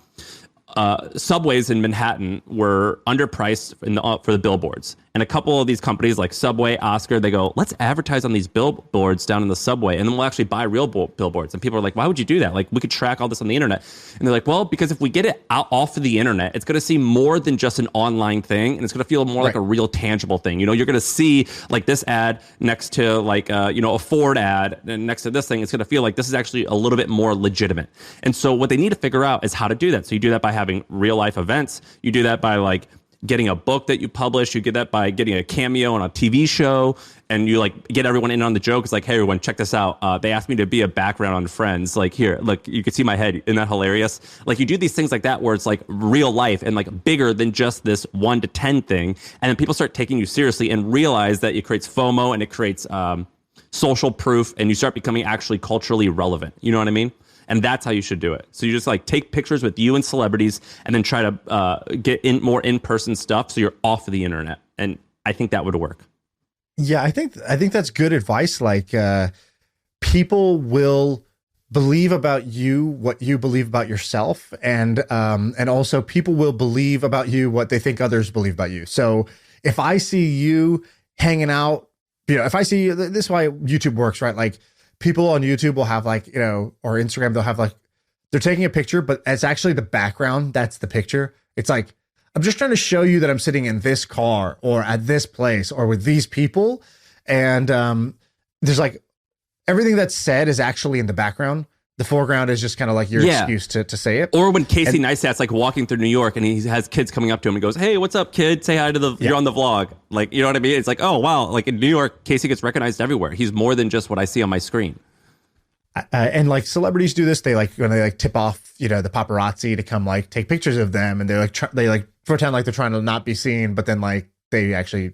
subways in Manhattan were underpriced for the billboards. And a couple of these companies like Subway, Oscar, they go, let's advertise on these billboards down in the subway, and then we'll actually buy real billboards. And people are like, why would you do that? Like, we could track all this on the internet. And they're like, well, because if we get it out off of the internet, it's going to seem more than just an online thing, and it's going to feel more like a real tangible thing. You know, you're going to see like this ad next to like, you know, a Ford ad, and next to this thing, it's going to feel like this is actually a little bit more legitimate. And so what they need to figure out is how to do that. So you do that by having real life events. You do that by like getting a book that you publish. You get that by getting a cameo on a TV show, and you like get everyone in on the joke. It's like, hey, everyone, check this out. They asked me to be a background on Friends. Like, here, look, you can see my head. Isn't that hilarious? Like, you do these things like that where it's like real life and like bigger than just this 1-to-10 thing. And then people start taking you seriously and realize that it creates FOMO and it creates social proof, and you start becoming actually culturally relevant. You know what I mean? And that's how you should do it. So you just like take pictures with you and celebrities, and then try to get in more in-person stuff so you're off of the internet. And I think that would work. Yeah, I think that's good advice. Like, people will believe about you what you believe about yourself, and also people will believe about you what they think others believe about you. So if I see you hanging out, you know, if I see you, this is why YouTube works, right? Like, people on YouTube will have like, you know, or Instagram, they'll have like, they're taking a picture, but it's actually the background. That's the picture. It's like, I'm just trying to show you that I'm sitting in this car or at this place or with these people. And there's like, everything that's said is actually in the background. The foreground is just kind of like your excuse to say it. Or when Casey Neistat's like walking through New York and he has kids coming up to him and goes, hey, what's up, kid? Say hi to you're on the vlog. Like, you know what I mean? It's like, oh, wow. Like in New York, Casey gets recognized everywhere. He's more than just what I see on my screen. And like celebrities do this, they like, when they like tip off, you know, the paparazzi to come like take pictures of them, and they're like, they like pretend like they're trying to not be seen, but then like they actually,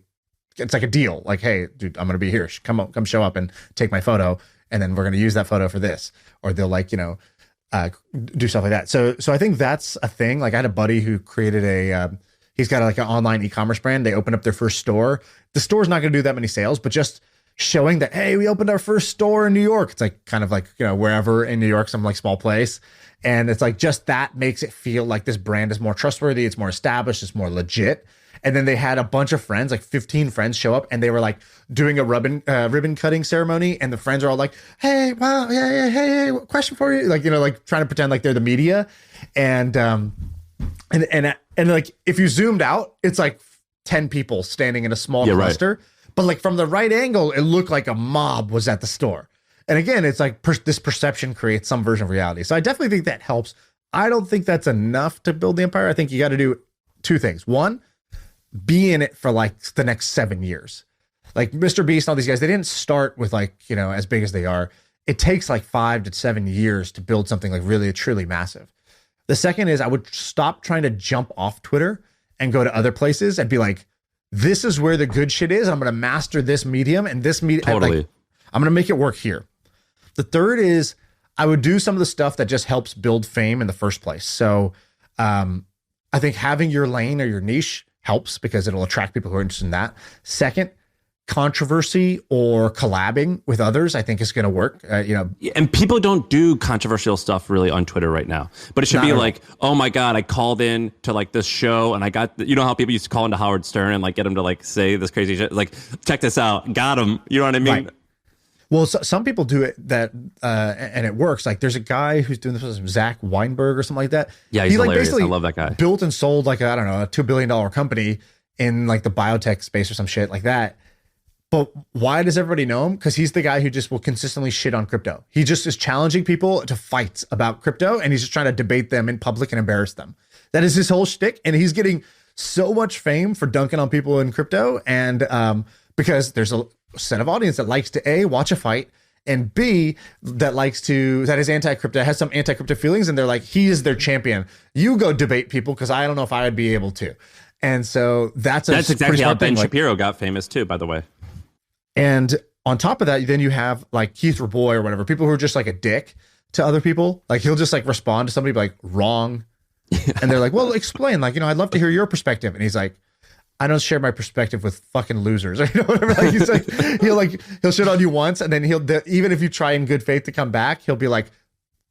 it's like a deal. Like, hey, dude, I'm going to be here. Come show up and take my photo. And then we're going to use that photo for this. Or they'll like, you know, do stuff like that. So I think that's a thing. Like, I had a buddy who created he's got like an online e-commerce brand. They opened up their first store. The store's not going to do that many sales, but just showing that, hey, we opened our first store in New York. It's like kind of like, you know, wherever in New York, some like small place. And it's like, just that makes it feel like this brand is more trustworthy. It's more established. It's more legit. And then they had a bunch of friends, like 15 friends show up, and they were like doing a ribbon cutting ceremony. And the friends are all like, hey, wow, yeah, hey, question for you. Like, you know, like trying to pretend like they're the media. And like, if you zoomed out, it's like 10 people standing in a small cluster. Right. But like from the right angle, it looked like a mob was at the store. And again, it's like this perception creates some version of reality. So I definitely think that helps. I don't think that's enough to build the empire. I think you got to do two things. One, be in it for like the next 7 years. Like Mr. Beast and all these guys, they didn't start with like, you know, as big as they are. It takes like 5 to 7 years to build something like really truly massive. The second is I would stop trying to jump off Twitter and go to other places and be like, this is where the good shit is. I'm going to master this medium and this medium. Totally. Like, I'm going to make it work here. The third is I would do some of the stuff that just helps build fame in the first place. So I think having your lane or your niche helps because it'll attract people who are interested in that. Second, controversy or collabing with others, I think is going to work. And people don't do controversial stuff really on Twitter right now, but it should be like, oh my God, I called in to like this show and I got, you know how people used to call into Howard Stern and like get him to like say this crazy shit, like, check this out, got him. You know what I mean? Right. Well, some people do it and it works. Like there's a guy who's doing this with Zach Weinberg or something like that. Yeah, he's like hilarious. basically I love that guy. Built and sold like a $2 billion company in like the biotech space or some shit like that. But why does everybody know him? Because he's the guy who just will consistently shit on crypto. He just is challenging people to fights about crypto, and he's just trying to debate them in public and embarrass them. That is his whole shtick, and he's getting so much fame for dunking on people in crypto, and because there's a set of audience that likes to A, watch a fight, and B, that is anti-crypto, has some anti-crypto feelings, and they're like, he is their champion. You go debate people because I don't know if I would be able to. And so that's exactly how Ben Shapiro got famous too, by the way. And on top of that, then you have like Keith Raboy or whatever, people who are just like a dick to other people. Like he'll just like respond to somebody like wrong. And they're like, well, explain, like, I'd love to hear your perspective. And he's like, I don't share my perspective with fucking losers. Or, whatever. Like he's like, he'll shit on you once. And then even if you try in good faith to come back, he'll be like,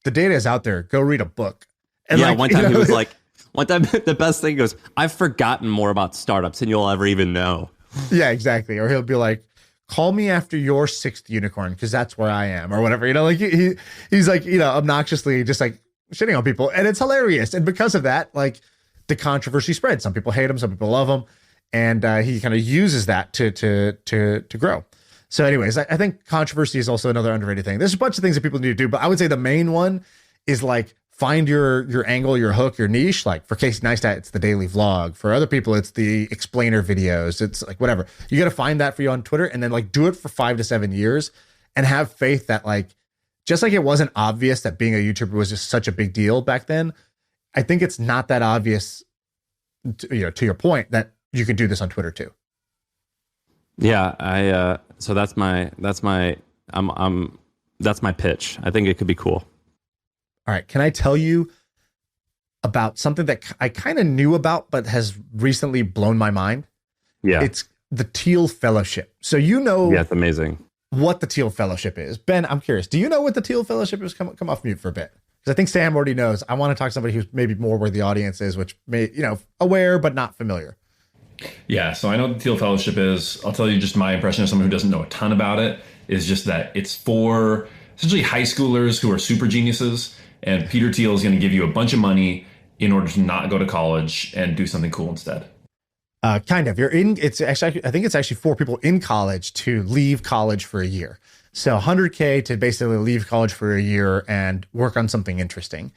the data is out there. Go read a book. And yeah, like, one time he was like, the best thing goes, I've forgotten more about startups than you'll ever even know. Yeah, exactly. Or he'll be like, call me after your 6th unicorn because that's where I am or whatever. Like he's like, obnoxiously just like shitting on people. And it's hilarious. And because of that, like the controversy spreads. Some people hate him, some people love him. And he kind of uses that to grow. So anyways, I think controversy is also another underrated thing. There's a bunch of things that people need to do, but I would say the main one is like find your angle, your hook, your niche. Like for Casey Neistat, it's the daily vlog. For other people, it's the explainer videos. It's like whatever. You got to find that for you on Twitter and then like do it for 5 to 7 years and have faith that like, just like it wasn't obvious that being a YouTuber was just such a big deal back then, I think it's not that obvious, to your point, that you can do this on Twitter too. Yeah, so that's my pitch. I think it could be cool. All right. Can I tell you about something that I kind of knew about, but has recently blown my mind? Yeah. It's the Thiel Fellowship. So yeah, it's amazing. What the Thiel Fellowship is. Ben, I'm curious. Do you know what the Thiel Fellowship is? Come off mute for a bit. Because I think Sam already knows. I want to talk to somebody who's maybe more where the audience is, which may, aware, but not familiar. Yeah, so I know what the Thiel Fellowship is. I'll tell you just my impression of someone who doesn't know a ton about it is just that it's for essentially high schoolers who are super geniuses. And Peter Thiel is going to give you a bunch of money in order to not go to college and do something cool instead. Kind of. I think it's actually for people in college to leave college for a year. So $100K to basically leave college for a year and work on something interesting.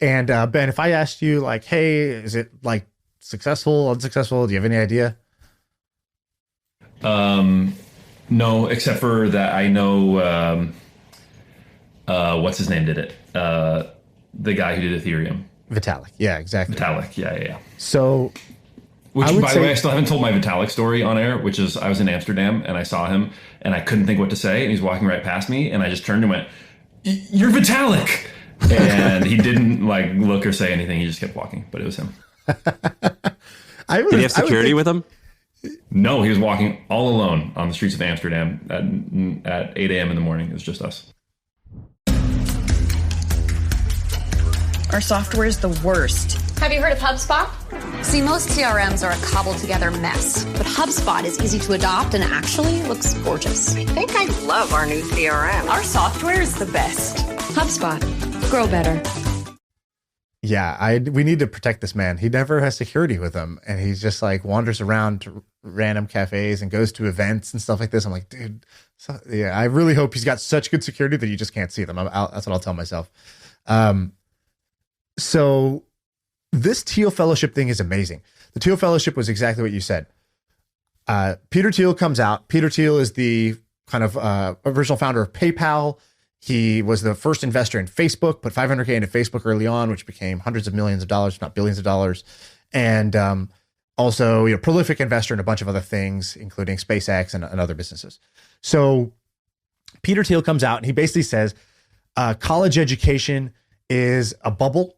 And Ben, if I asked you like, hey, is it like successful, unsuccessful? Do you have any idea? No, except for that I know what's his name did it. The guy who did Ethereum. Vitalik. Yeah, exactly. Vitalik. Yeah. So, by the way, I still haven't told my Vitalik story on air, which is I was in Amsterdam and I saw him and I couldn't think what to say. And he's walking right past me and I just turned and went, "You're Vitalik." And he didn't like look or say anything. He just kept walking, but it was him. Did he have security with him? No, he was walking all alone on the streets of Amsterdam at 8 a.m. in the morning. It was just us. Our software is the worst. Have you heard of HubSpot? See, most CRMs are a cobbled together mess, but HubSpot is easy to adopt and actually looks gorgeous. I think I love our new CRM. Our software is the best. HubSpot. Grow better. Yeah, we need to protect this man. He never has security with him, and he's just like wanders around to random cafes and goes to events and stuff like this. I'm like, dude, yeah, I really hope he's got such good security that you just can't see them. That's what I'll tell myself. So this Thiel Fellowship thing is amazing. The Thiel Fellowship was exactly what you said. Peter Thiel comes out. Peter Thiel is the kind of original founder of PayPal. He was the first investor in Facebook, put $500K into Facebook early on, which became hundreds of millions of dollars, if not billions of dollars. And Also, prolific investor in a bunch of other things, including SpaceX and other businesses. So Peter Thiel comes out and he basically says, college education is a bubble.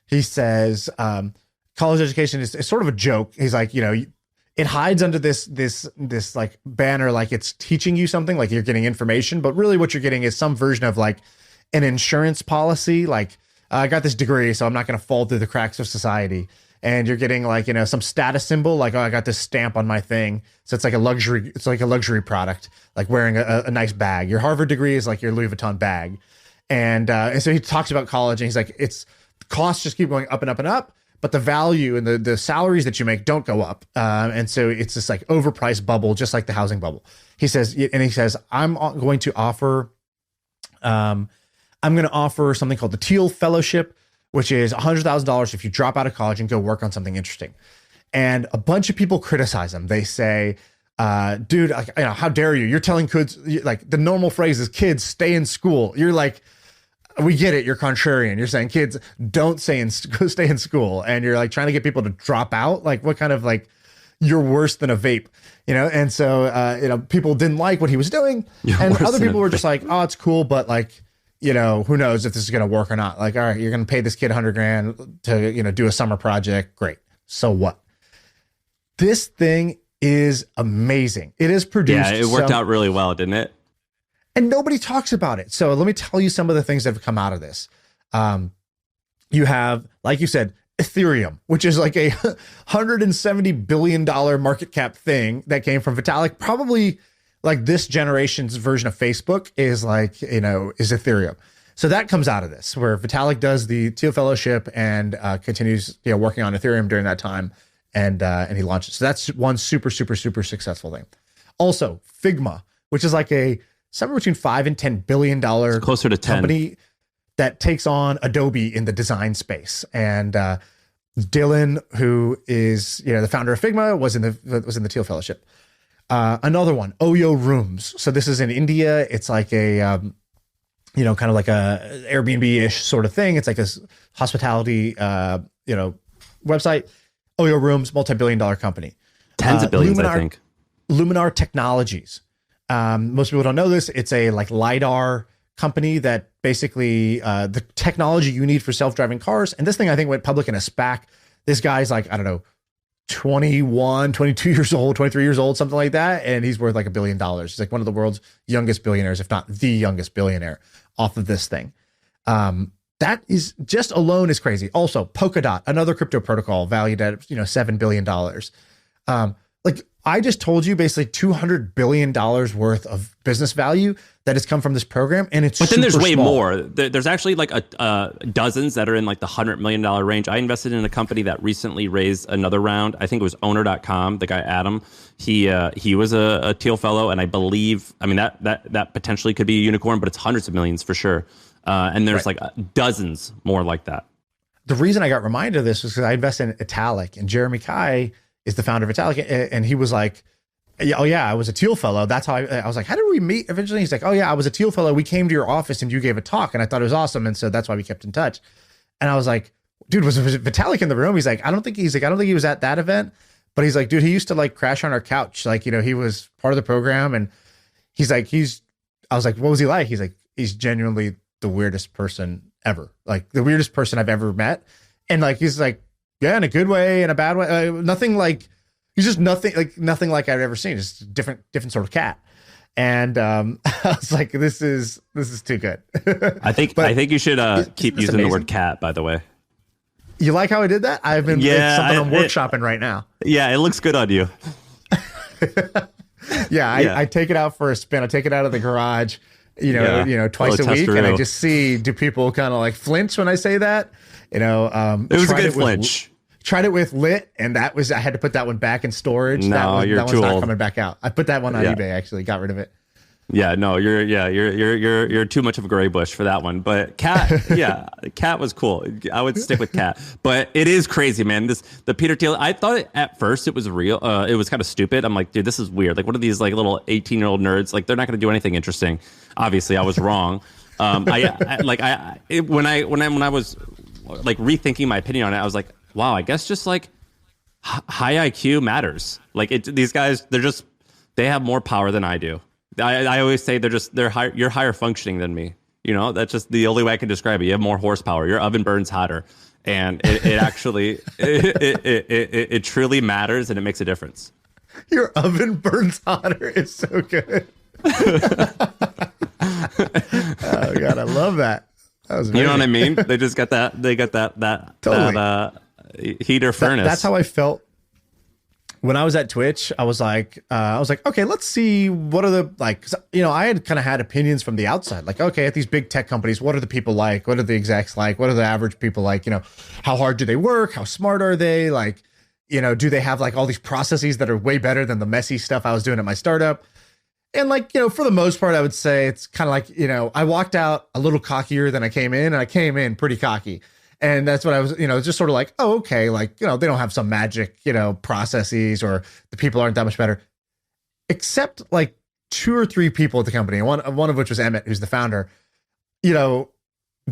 He says, college education is sort of a joke. He's like, it hides under this like banner, like it's teaching you something, like you're getting information, but really what you're getting is some version of like an insurance policy. Like, I got this degree, so I'm not going to fall through the cracks of society. And you're getting like, some status symbol, like, oh, I got this stamp on my thing. So it's like a luxury product, like wearing a nice bag. Your Harvard degree is like your Louis Vuitton bag. And so he talks about college and he's like, costs just keep going up and up and up, but the value and the salaries that you make don't go up. And so it's this like overpriced bubble, just like the housing bubble. He says, I'm going to offer something called the Thiel Fellowship, which is $100,000 if you drop out of college and go work on something interesting. And a bunch of people criticize him. They say, dude, how dare you? You're telling kids, like the normal phrase is kids stay in school. You're like, we get it. You're contrarian. You're saying kids don't stay in school. And you're like trying to get people to drop out. Like what kind of like, you're worse than a vape, And so, people didn't like what he was doing. And other people were just like, oh, it's cool. But like, who knows if this is going to work or not? Like, all right, you're going to pay this kid $100,000 to, do a summer project. Great. So what? This thing is amazing. It is produced. Yeah, it worked out really well, didn't it? And nobody talks about it. So let me tell you some of the things that have come out of this. You have, like you said, Ethereum, which is like a $170 billion market cap thing that came from Vitalik. Probably like this generation's version of Facebook is like, is Ethereum. So that comes out of this, where Vitalik does the Thiel Fellowship and continues, working on Ethereum during that time, and he launches. So that's one super, super, super successful thing. Also, Figma, which is like a somewhere between $5 and $10 billion closer to 10 company that takes on Adobe in the design space. And Dylan, who is the founder of Figma, was in the Thiel Fellowship. Another one, Oyo Rooms. So this is in India. It's like a kind of like a Airbnb-ish sort of thing. It's like a hospitality website. Oyo Rooms, multi-billion-dollar company. Tens of billions, Luminar, I think. Luminar Technologies. Most people don't know this. It's a like LiDAR company that basically the technology you need for self-driving cars. And this thing, I think, went public in a SPAC. This guy's like, I don't know, 21, 22 years old, 23 years old, something like that. And he's worth like $1 billion. He's like one of the world's youngest billionaires, if not the youngest billionaire off of this thing. That is just alone is crazy. Also, Polkadot, another crypto protocol valued at, $7 billion. Like I just told you basically $200 billion worth of business value that has come from this program. And it's, but then there's way small. more. There's actually like dozens that are in like the $100 million range. I invested in a company that recently raised another round. I think it was owner.com. The guy, Adam, he was a Thiel fellow. And I believe, that potentially could be a unicorn, but it's hundreds of millions for sure. And there's like dozens more like that. The reason I got reminded of this was because I invested in Italic, and Jeremy Kai is the founder of Italic, and he was like, oh yeah, I was a Thiel fellow. That's how I was like, how did we meet eventually? He's like, oh yeah, I was a Thiel fellow. We came to your office and you gave a talk and I thought it was awesome. And so that's why we kept in touch. And I was like, dude, was Vitalik in the room? He's like, I don't think he was at that event, but he's like, dude, he used to like crash on our couch. Like, he was part of the program. And he's like, I was like, what was he like? He's like, he's genuinely the weirdest person ever. Like the weirdest person I've ever met. And like, he's like, yeah, in a good way, in a bad way. Nothing like, he's just nothing like I've ever seen. Just a different sort of cat. And I was like, this is too good. I think you should keep using the word cat, by the way. You like how I did that? I've been, it's something I'm workshopping right now. Yeah, it looks good on you. I take it out for a spin. I take it out of the garage, twice a week. And I just see, do people kind of like flinch when I say that? It was a good flinch. Tried it with Lit, and I had to put that one back in storage. No, that one's too not old. coming back out. I put that one on eBay, actually, got rid of it. Yeah, no, you're too much of a gray bush for that one. But cat, cat was cool. I would stick with cat. But it is crazy, man. The Peter Thiel. I thought at first it was real. It was kind of stupid. I'm like, dude, this is weird. Like, what are these like little 18-year-old nerds? Like, they're not going to do anything interesting. Obviously, I was wrong. When I was like rethinking my opinion on it, I was like, wow, I guess just like high IQ matters. Like these guys, they have more power than I do. I always say you're higher functioning than me. You know, that's just the only way I can describe it. You have more horsepower. Your oven burns hotter, and it actually it truly matters, and it makes a difference. Your oven burns hotter is so good. Oh God, I love that. That was you know what I mean? They just got that. They got that totally. Heater furnace. That's how I felt when I was at Twitch. I was like, okay, let's see what are the like. 'Cause, you know, I had kind of had opinions from the outside, like, okay, at these big tech companies, what are the people like? What are the execs like? What are the average people like? You know, how hard do they work? How smart are they? Like, you know, do they have like all these processes that are way better than the messy stuff I was doing at my startup? And like, you know, for the most part, I would say it's kind of like, you know, I walked out a little cockier than I came in, and I came in pretty cocky. And that's what I was, you know, just sort of like, oh, okay. Like, you know, they don't have some magic, you know, processes, or the people aren't that much better, except like 2 or 3 people at the company. One of which was Emmett, who's the founder. You know,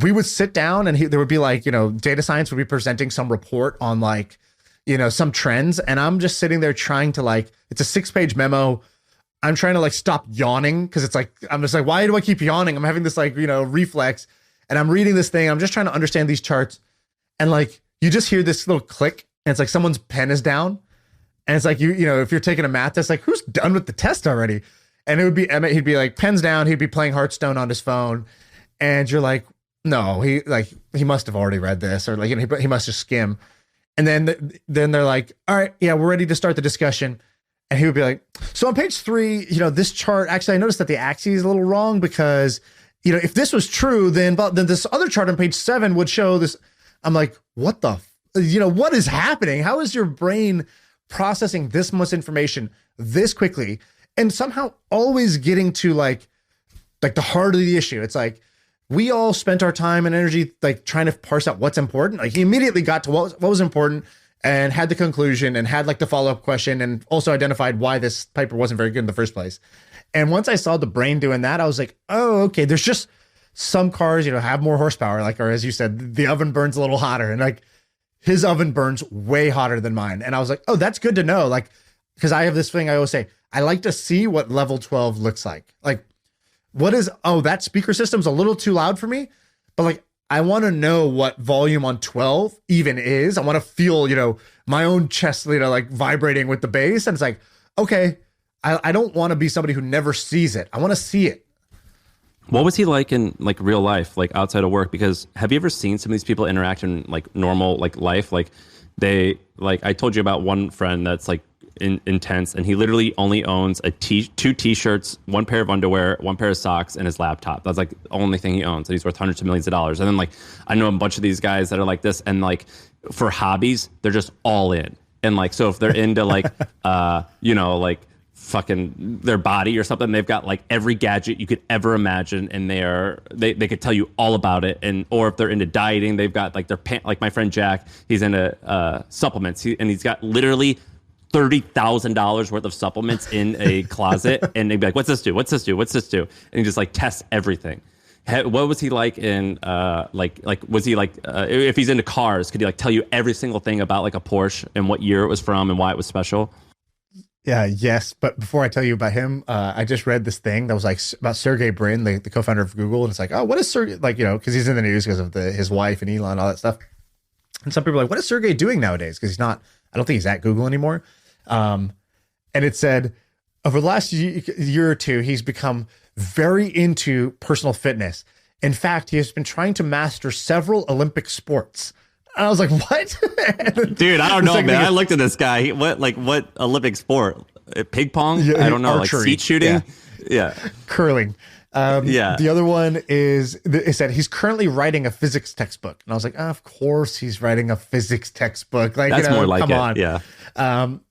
we would sit down, and there would be like, you know, data science would be presenting some report on like, you know, some trends. And I'm just sitting there trying to like, it's a 6-page memo. I'm trying to like stop yawning, because it's like, I'm just like, why do I keep yawning? I'm having this like, you know, reflex, and I'm reading this thing. I'm just trying to understand these charts. And like, you just hear this little click, and it's like someone's pen is down. And it's like, you know, if you're taking a math test, like, who's done with the test already? And it would be Emmett. He'd be like, pen's down. He'd be playing Hearthstone on his phone. And you're like, no, he must have already read this, or like, you know, he must just skim. And then they're like, all right, yeah, we're ready to start the discussion. And he would be like, so on page 3, you know, this chart, actually, I noticed that the axis is a little wrong, because, you know, if this was true, then this other chart on page 7 would show this. I'm like, what you know, what is happening? How is your brain processing this much information this quickly, and somehow always getting to like the heart of the issue? It's like, we all spent our time and energy like trying to parse out what's important. Like, he immediately got to what was important, and had the conclusion, and had like the follow-up question, and also identified why this paper wasn't very good in the first place. And once I saw the brain doing that, I was like, oh, okay, there's just some cars, you know, have more horsepower, like, or as you said, the oven burns a little hotter, and like his oven burns way hotter than mine. And I was like, oh, that's good to know. Like, because I have this thing I always say, I like to see what level 12 looks like. Like, what is, oh, that speaker system's a little too loud for me, but like, I want to know what volume on 12 even is. I want to feel, you know, my own chest, you know, like vibrating with the bass. And it's like, okay, I don't want to be somebody who never sees it. I want to see it. What was he like in like real life, like outside of work? Because have you ever seen some of these people interact in like normal like life? Like they, like I told you about one friend that's like intense, and he literally only owns 2 t-shirts, 1 pair of underwear, 1 pair of socks, and his laptop. That's like the only thing he owns, and he's worth hundreds of millions of dollars. And then like I know a bunch of these guys that are like this, and like for hobbies, they're just all in. And like, so if they're into like you know, like fucking their body or something, they've got like every gadget you could ever imagine, and they could tell you all about it. And or if they're into dieting, they've got like like my friend Jack, he's into supplements, and he's got literally $30,000 worth of supplements in a closet. And they'd be like, what's this do? What's this do? What's this do? And he just like tests everything. What was he like in like was he like if he's into cars, could he like tell you every single thing about like a Porsche and what year it was from and why it was special? Yeah, yes. But before I tell you about him, I just read this thing that was like about Sergey Brin, the co-founder of Google. And it's like, oh, what is Sergey, like, you know, because he's in the news because of his wife and Elon and all that stuff. And some people are like, what is Sergey doing nowadays? Because I don't think he's at Google anymore. And it said over the last year or 2, he's become very into personal fitness. In fact, he has been trying to master several Olympic sports. And I was like, what? Dude, I don't know, man. I looked at this guy. What Olympic sport? Ping pong? Yeah, I don't know. Archery. Like skeet shooting? Yeah. Curling. Yeah. The other one is, it said he's currently writing a physics textbook. And I was like, of course he's writing a physics textbook. Like, that's, you know, more like come it. On. Yeah.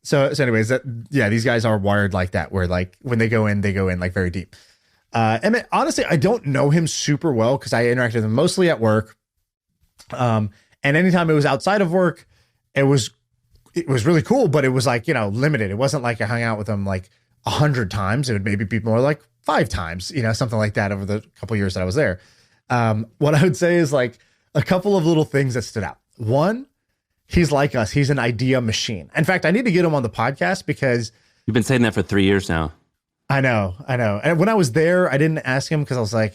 So anyways, these guys are wired like that, where like when they go in like very deep. And honestly, I don't know him super well because I interacted with him mostly at work. And anytime it was outside of work, it was really cool, but it was like, you know, limited. It wasn't like I hung out with him like 100 times. It would maybe be more like 5 times, you know, something like that over the couple years that I was there. What I would say is like a couple of little things that stood out. One, he's like us. He's an idea machine. In fact, I need to get him on the podcast because You've been saying that for 3 years now. I know. And when I was there, I didn't ask him because I was like,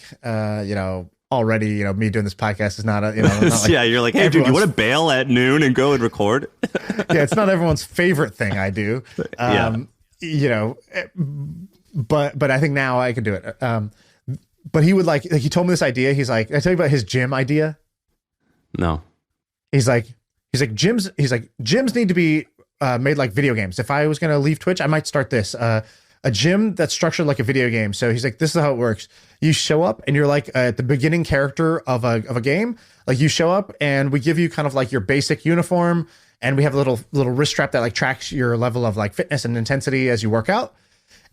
already, me doing this podcast is not a, not like yeah, you're like, hey, dude, you want to bail at noon and go and record? Yeah, it's not everyone's favorite thing I do. But I think now I can do it. But he would like he told me this idea. He's like, I tell you about his gym idea. No. He's like gyms need to be made like video games. If I was going to leave Twitch, I might start this. A gym that's structured like a video game. So he's like, this is how it works. You show up and you're like the beginning character of a game. Like you show up and we give you kind of like your basic uniform, and we have a little wrist strap that like tracks your level of like fitness and intensity as you work out,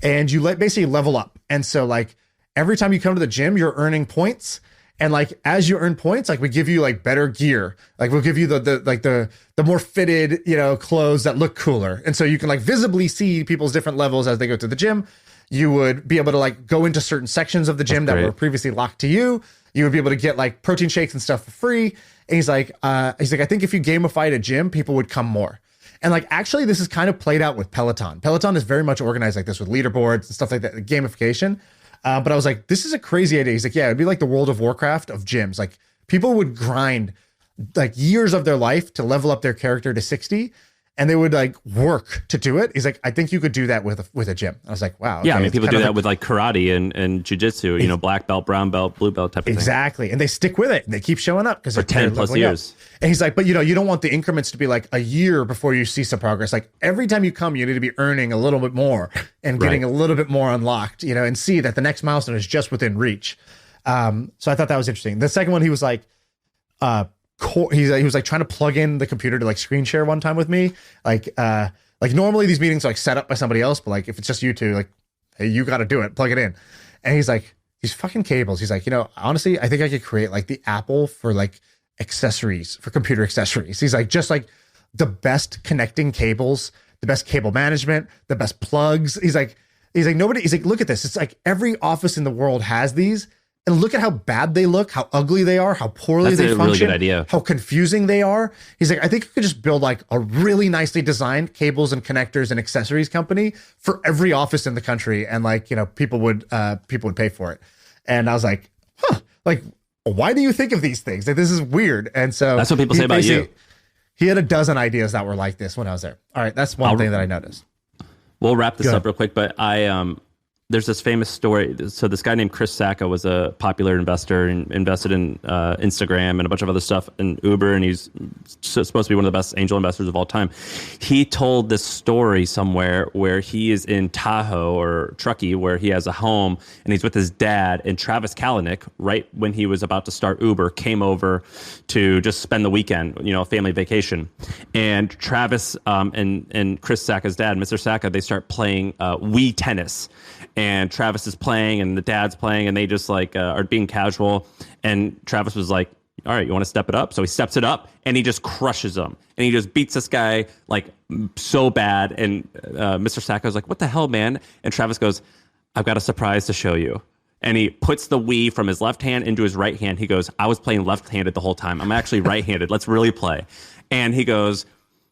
and you basically level up. And so like every time you come to the gym, you're earning points. And like as you earn points, like we give you like better gear. Like we'll give you the more fitted, clothes that look cooler. And so you can like visibly see people's different levels as they go to the gym. You would be able to like go into certain sections of the gym that were previously locked to you. You would be able to get like protein shakes and stuff for free. And he's like, I think if you gamified a gym, people would come more. And like, actually, this is kind of played out with Peloton. Peloton is very much organized like this with leaderboards and stuff like that, gamification. But I was like, this is a crazy idea. He's like, yeah, it'd be like the World of Warcraft of gyms. Like people would grind like years of their life to level up their character to 60, and they would like work to do it. He's like, I think you could do that with a gym. I was like, wow. Okay. Yeah, I mean, people do that with like karate and jiu-jitsu, black belt, brown belt, blue belt type of thing. Exactly. And they stick with it and they keep showing up because for 10 plus years. Up. And he's like, but you don't want the increments to be like a year before you see some progress. Like every time you come, you need to be earning a little bit more and getting a little bit more unlocked, and see that the next milestone is just within reach. So I thought that was interesting. The second one, he was like, he was like trying to plug in the computer to like screen share one time with me. Like normally these meetings are like set up by somebody else, but like if it's just you two, like, hey, you got to do it, plug it in. And he's like, these fucking cables. He's like, honestly, I think I could create like the Apple for like accessories, for computer accessories. He's like, just like the best connecting cables, the best cable management, the best plugs. He's like, look at this. It's like every office in the world has these. And look at how bad they look, how ugly they are, how poorly they function, really good idea. How confusing they are. He's like, I think you could just build like a really nicely designed cables and connectors and accessories company for every office in the country, and like people would pay for it. And I was like, like why do you think of these things? Like this is weird. And so that's what people say about you. He had a dozen ideas that were like this when I was there. All right, that's one thing that I noticed. We'll wrap this up real quick, but there's this famous story. So this guy named Chris Sacca was a popular investor and invested in Instagram and a bunch of other stuff in Uber, and he's supposed to be one of the best angel investors of all time. He told this story somewhere where he is in Tahoe or Truckee, where he has a home, and he's with his dad, and Travis Kalanick, right when he was about to start Uber, came over to just spend the weekend, a family vacation. And Travis and Chris Sacca's dad, Mr. Sacca, they start playing Wii tennis. And Travis is playing and the dad's playing, and they just like are being casual. And Travis was like, all right, you want to step it up? So he steps it up and he just crushes him. And he just beats this guy like so bad. And Mr. Sacco was like, what the hell, man? And Travis goes, I've got a surprise to show you. And he puts the Wii from his left hand into his right hand. He goes, I was playing left-handed the whole time. I'm actually right-handed. Let's really play. And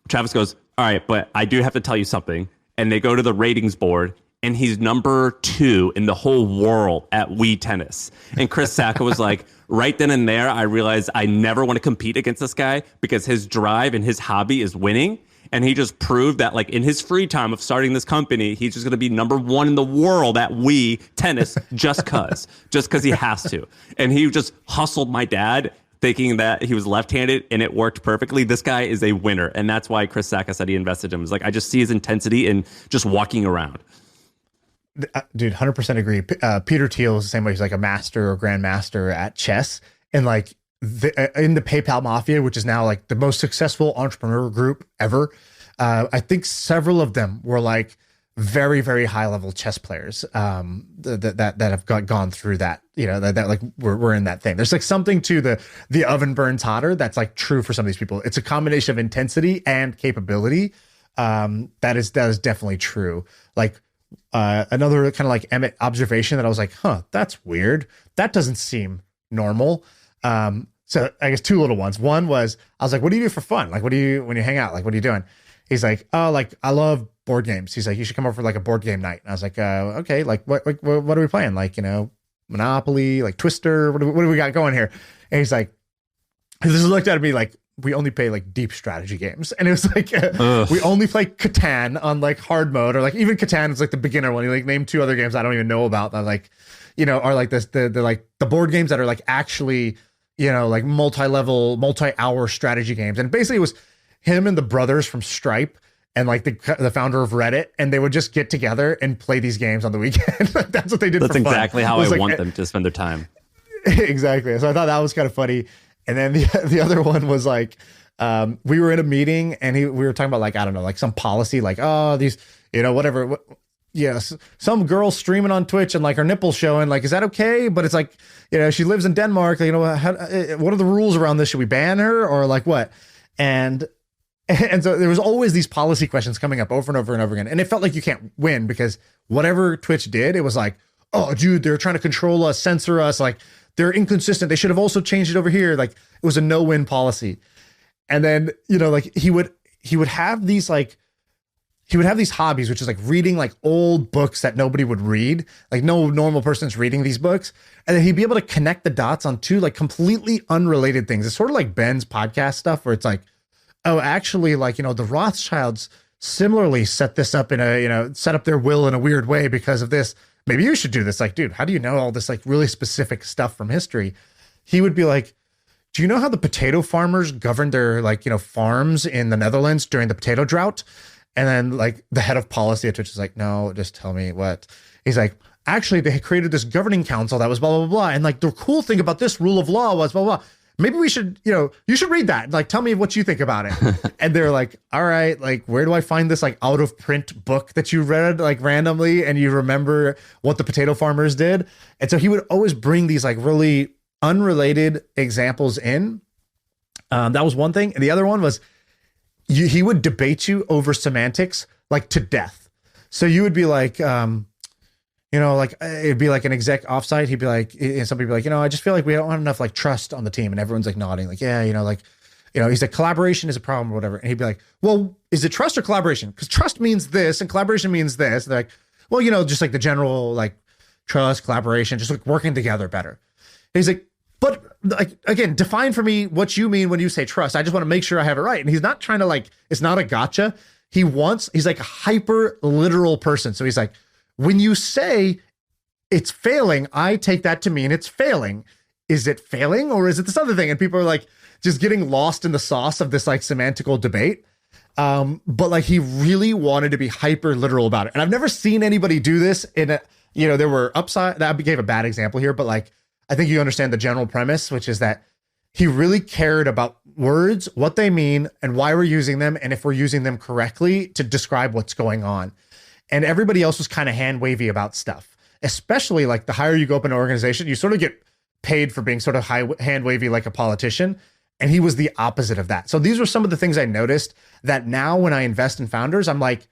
Travis goes, all right, but I do have to tell you something. And they go to the ratings board, and he's number 2 in the whole world at Wii tennis. And Chris Sacca was like, right then and there, I realized I never want to compete against this guy because his drive and his hobby is winning. And he just proved that like in his free time of starting this company, he's just going to be number 1 in the world at Wii tennis just because he has to. And he just hustled my dad thinking that he was left-handed, and it worked perfectly. This guy is a winner. And that's why Chris Sacca said he invested in him. It's like, I just see his intensity in just walking around. Dude, 100% agree. Peter Thiel is the same way. He's like a master or grandmaster at chess, and like in the PayPal Mafia, which is now like the most successful entrepreneur group ever. I think several of them were like very, very high level chess players that have gone through that. That like we're in that thing. There's like something to the oven burns hotter that's like true for some of these people. It's a combination of intensity and capability. That is definitely true. Like. Another kind of like Emmett observation that I was like, that's weird. That doesn't seem normal. So I guess two little ones. One was, I was like, what do you do for fun? Like, what do you, when you hang out, like, what are you doing? He's like, oh, like, I love board games. He's like, you should come over for like a board game night. And I was like, okay, like, what are we playing? Like, you know, Monopoly, like Twister, what do we got going here? And he's like, he just looked at me like, we only play like deep strategy games. And it was like, we only play Catan on like hard mode, or like even Catan is like the beginner one. He like named two other games I don't even know about that, like, you know, are like this, the like the board games that are like actually, you know, like multi-level, multi-hour strategy games. And basically it was him and the brothers from Stripe and like the founder of Reddit, and they would just get together and play these games on the weekend. Like, that's what they did. That's for fun. Exactly how I like, want them to spend their time. Exactly. So I thought that was kind of funny. And then the other one was like, we were in a meeting and we were talking about like, I don't know, like some policy, like, oh, these, you know, whatever. Yes, some girl streaming on Twitch and like her nipples showing, like, is that okay? But it's like, you know, she lives in Denmark. You know, what are the rules around this? Should we ban her or like what? And so there was always these policy questions coming up over and over and over again. And it felt like you can't win because whatever Twitch did, it was like, oh, dude, they're trying to control us, censor us. Like, they're inconsistent. They should have also changed it over here. Like, it was a no-win policy. And then, you know, like he would have these like, he would have these hobbies, which is like reading like old books that nobody would read. Like no normal person's reading these books. And then he'd be able to connect the dots on two like completely unrelated things. It's sort of like Ben's podcast stuff where it's like, oh, actually, like, you know, the Rothschilds similarly set this up in a, you know, set up their will in a weird way because of this. Maybe you should do this. Like, dude, how do you know all this like really specific stuff from history? He would be like, do you know how the potato farmers governed their like, you know, farms in the Netherlands during the potato drought? And then like the head of policy at Twitch is like, no, just tell me what. He's like, actually, they created this governing council that was blah, blah, blah, blah. And like the cool thing about this rule of law was blah, blah, blah. Maybe we should, you know, you should read that. Like, tell me what you think about it. And they're like, all right, like, where do I find this like out of print book that you read like randomly and you remember what the potato farmers did? And so he would always bring these like really unrelated examples in. That was one thing. And the other one was he would debate you over semantics like to death. So you would be like, you know, like it'd be like an exec offsite. He'd be like, and somebody would be like, you know, I just feel like we don't have enough like trust on the team. And everyone's like nodding, like, yeah, you know, like, you know, he's like, collaboration is a problem or whatever. And he'd be like, well, is it trust or collaboration? Because trust means this and collaboration means this. And they're like, well, you know, just like the general like trust, collaboration, just like working together better. And he's like, but like, again, define for me what you mean when you say trust. I just want to make sure I have it right. And he's not trying to like, it's not a gotcha. He's like a hyper literal person. So he's like, when you say it's failing, I take that to mean it's failing. Is it failing or is it this other thing? And people are like just getting lost in the sauce of this like semantical debate. But like he really wanted to be hyper literal about it. And I've never seen anybody do this in a, you know, there were upside, that gave a bad example here, but like, I think you understand the general premise, which is that he really cared about words, what they mean, and why we're using them, and if we're using them correctly to describe what's going on. And everybody else was kind of hand wavy about stuff, especially like the higher you go up in an organization, you sort of get paid for being sort of hand wavy like a politician. And he was the opposite of that. So these were some of the things I noticed that now when I invest in founders, I'm like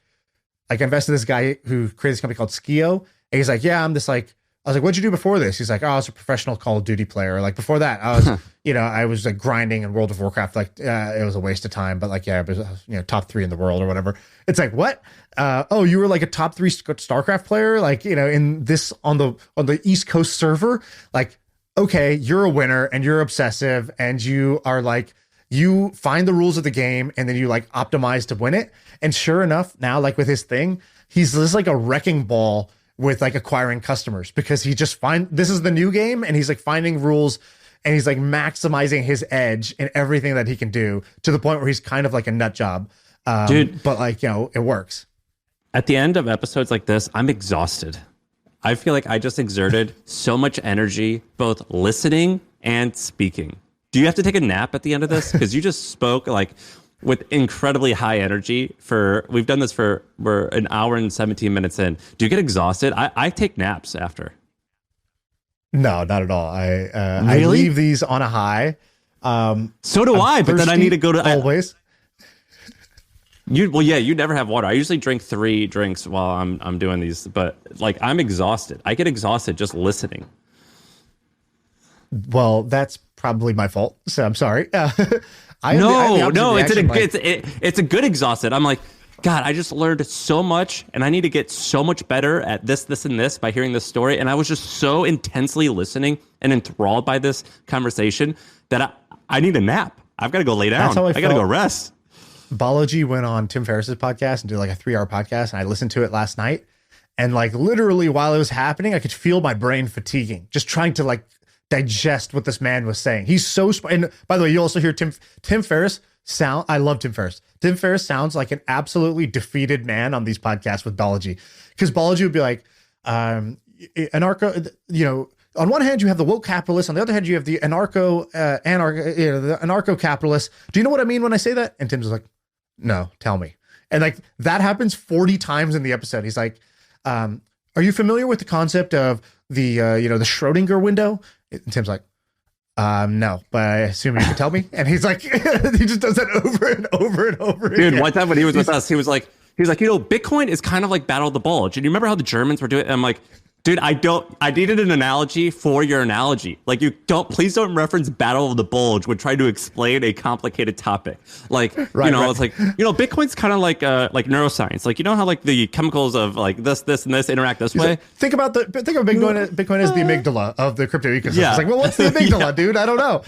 I invested in this guy who created this company called Skio. And he's like, yeah, I'm this like, I was like, what'd you do before this? He's like, oh, I was a professional Call of Duty player. Like before that, I was, you know, I was like grinding in World of Warcraft. Like it was a waste of time, but like, yeah, it was, you know, top 3 in the world or whatever. It's like, what? Oh, you were like a top 3 StarCraft player, like, you know, in this on the East Coast server. Like, okay, you're a winner and you're obsessive and you are like, you find the rules of the game and then you like optimize to win it. And sure enough, now like with his thing, he's just like a wrecking ball with like acquiring customers because he just this is the new game and he's like finding rules and he's like maximizing his edge in everything that he can do to the point where he's kind of like a nut job. Dude, but like, you know, it works. At the end of episodes like this, I'm exhausted. I feel like I just exerted so much energy, both listening and speaking. Do you have to take a nap at the end of this? Because you just spoke like with incredibly high energy we've done this we're an hour and 17 minutes in. Do you get exhausted? I take naps after. No, not at all. Really? I leave these on a high. So do I, but then I need to go to always. You never have water. I usually drink 3 drinks while I'm doing these, but like I'm exhausted. I get exhausted just listening. Well, that's probably my fault. So I'm sorry. It's a good exhausted. I'm like, God, I just learned so much, and I need to get so much better at this, and this by hearing this story. And I was just so intensely listening and enthralled by this conversation that I need a nap. I've got to go lay down. I got to go rest. Balaji went on Tim Ferriss's podcast and did like a 3-hour podcast, and I listened to it last night. And like literally while it was happening, I could feel my brain fatiguing, just trying to like digest what this man was saying. He's so and by the way, you also hear Tim Ferriss sound. I love Tim Ferriss. Tim Ferriss sounds like an absolutely defeated man on these podcasts with Balaji, because Balaji would be like, anarcho, on one hand you have the woke capitalist, on the other hand you have the anarcho capitalist. Do you know what I mean when I say that? And Tim's like, no, tell me. And like that happens 40 times in the episode. He's like, are you familiar with the concept of the the Schrodinger window? And Tim's like, no, but I assume you can tell me. And he's like, he just does that over and over and over again. Dude, one time when he was with us, he was like, Bitcoin is kind of like Battle of the Bulge. And you remember how the Germans were doing it? And I'm like, dude, I needed an analogy for your analogy. Like, please don't reference Battle of the Bulge when trying to explain a complicated topic. Like, it's like, Bitcoin's kind of like neuroscience. Like, you know how like the chemicals of like this and this interact this way? Think of Bitcoin as the amygdala of the crypto ecosystem. Yeah. It's like, well, what's the amygdala, dude? I don't know.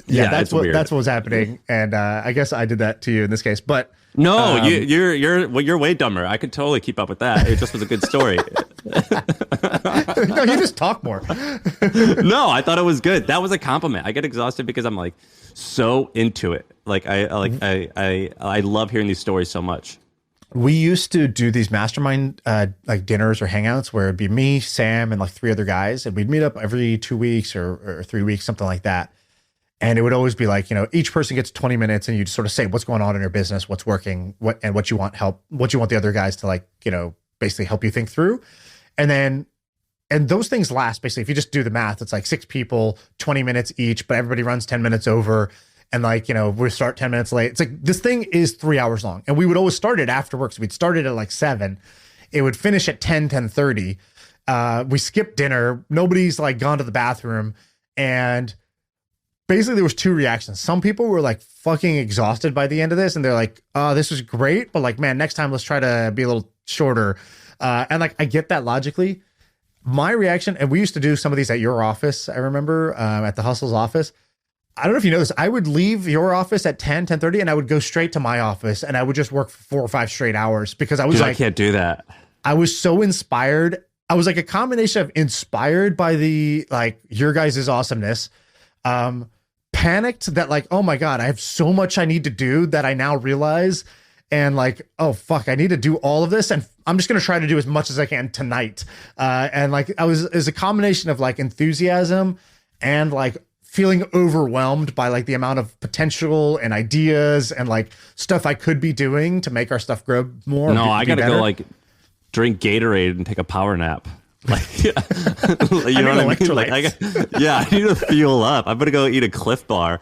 That's what was happening. And I guess I did that to you in this case. But no, you're way dumber. I could totally keep up with that. It just was a good story. No, you just talk more. No, I thought it was good. That was a compliment. I get exhausted because I'm like so into it. Like I love hearing these stories so much. We used to do these mastermind like dinners or hangouts where it'd be me, Sam, and like 3 other guys, and we'd meet up every 2 weeks or 3 weeks, something like that. And it would always be like, each person gets 20 minutes and you sort of say what's going on in your business, what's working, what you want the other guys to like, basically help you think through. And those things last basically, if you just do the math, it's like 6 people, 20 minutes each, but everybody runs 10 minutes over. And like, we start 10 minutes late. It's like, this thing is 3 hours long. And we would always start it after work. So we'd start it at like 7. It would finish at 10:30. We skipped dinner. Nobody's like gone to the bathroom. And basically there was 2 reactions. Some people were like fucking exhausted by the end of this. And they're like, oh, this was great. But like, man, next time let's try to be a little shorter. And like, I get that logically. My reaction, and we used to do some of these at your office. I remember at the Hustle's office. I don't know if you know this. I would leave your office at 10:30 and I would go straight to my office and I would just work for 4 or 5 straight hours because I was I can't do that. I was so inspired. I was like a combination of inspired by the, like, your guys' awesomeness, panicked that like, oh my God, I have so much I need to do that I now realize. And like, oh fuck, I need to do all of this. And I'm just going to try to do as much as I can tonight. And like, it was a combination of like enthusiasm and like feeling overwhelmed by like the amount of potential and ideas and like stuff I could be doing to make our stuff grow more. No, I got to go like drink Gatorade and take a power nap. Like, you know what I mean? Like, I need to fuel up. I'm gonna go eat a Cliff Bar.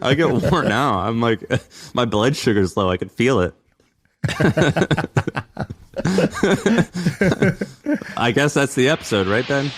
I get worn out. I'm like, my blood sugar's low. I can feel it. I guess that's the episode, right, Ben?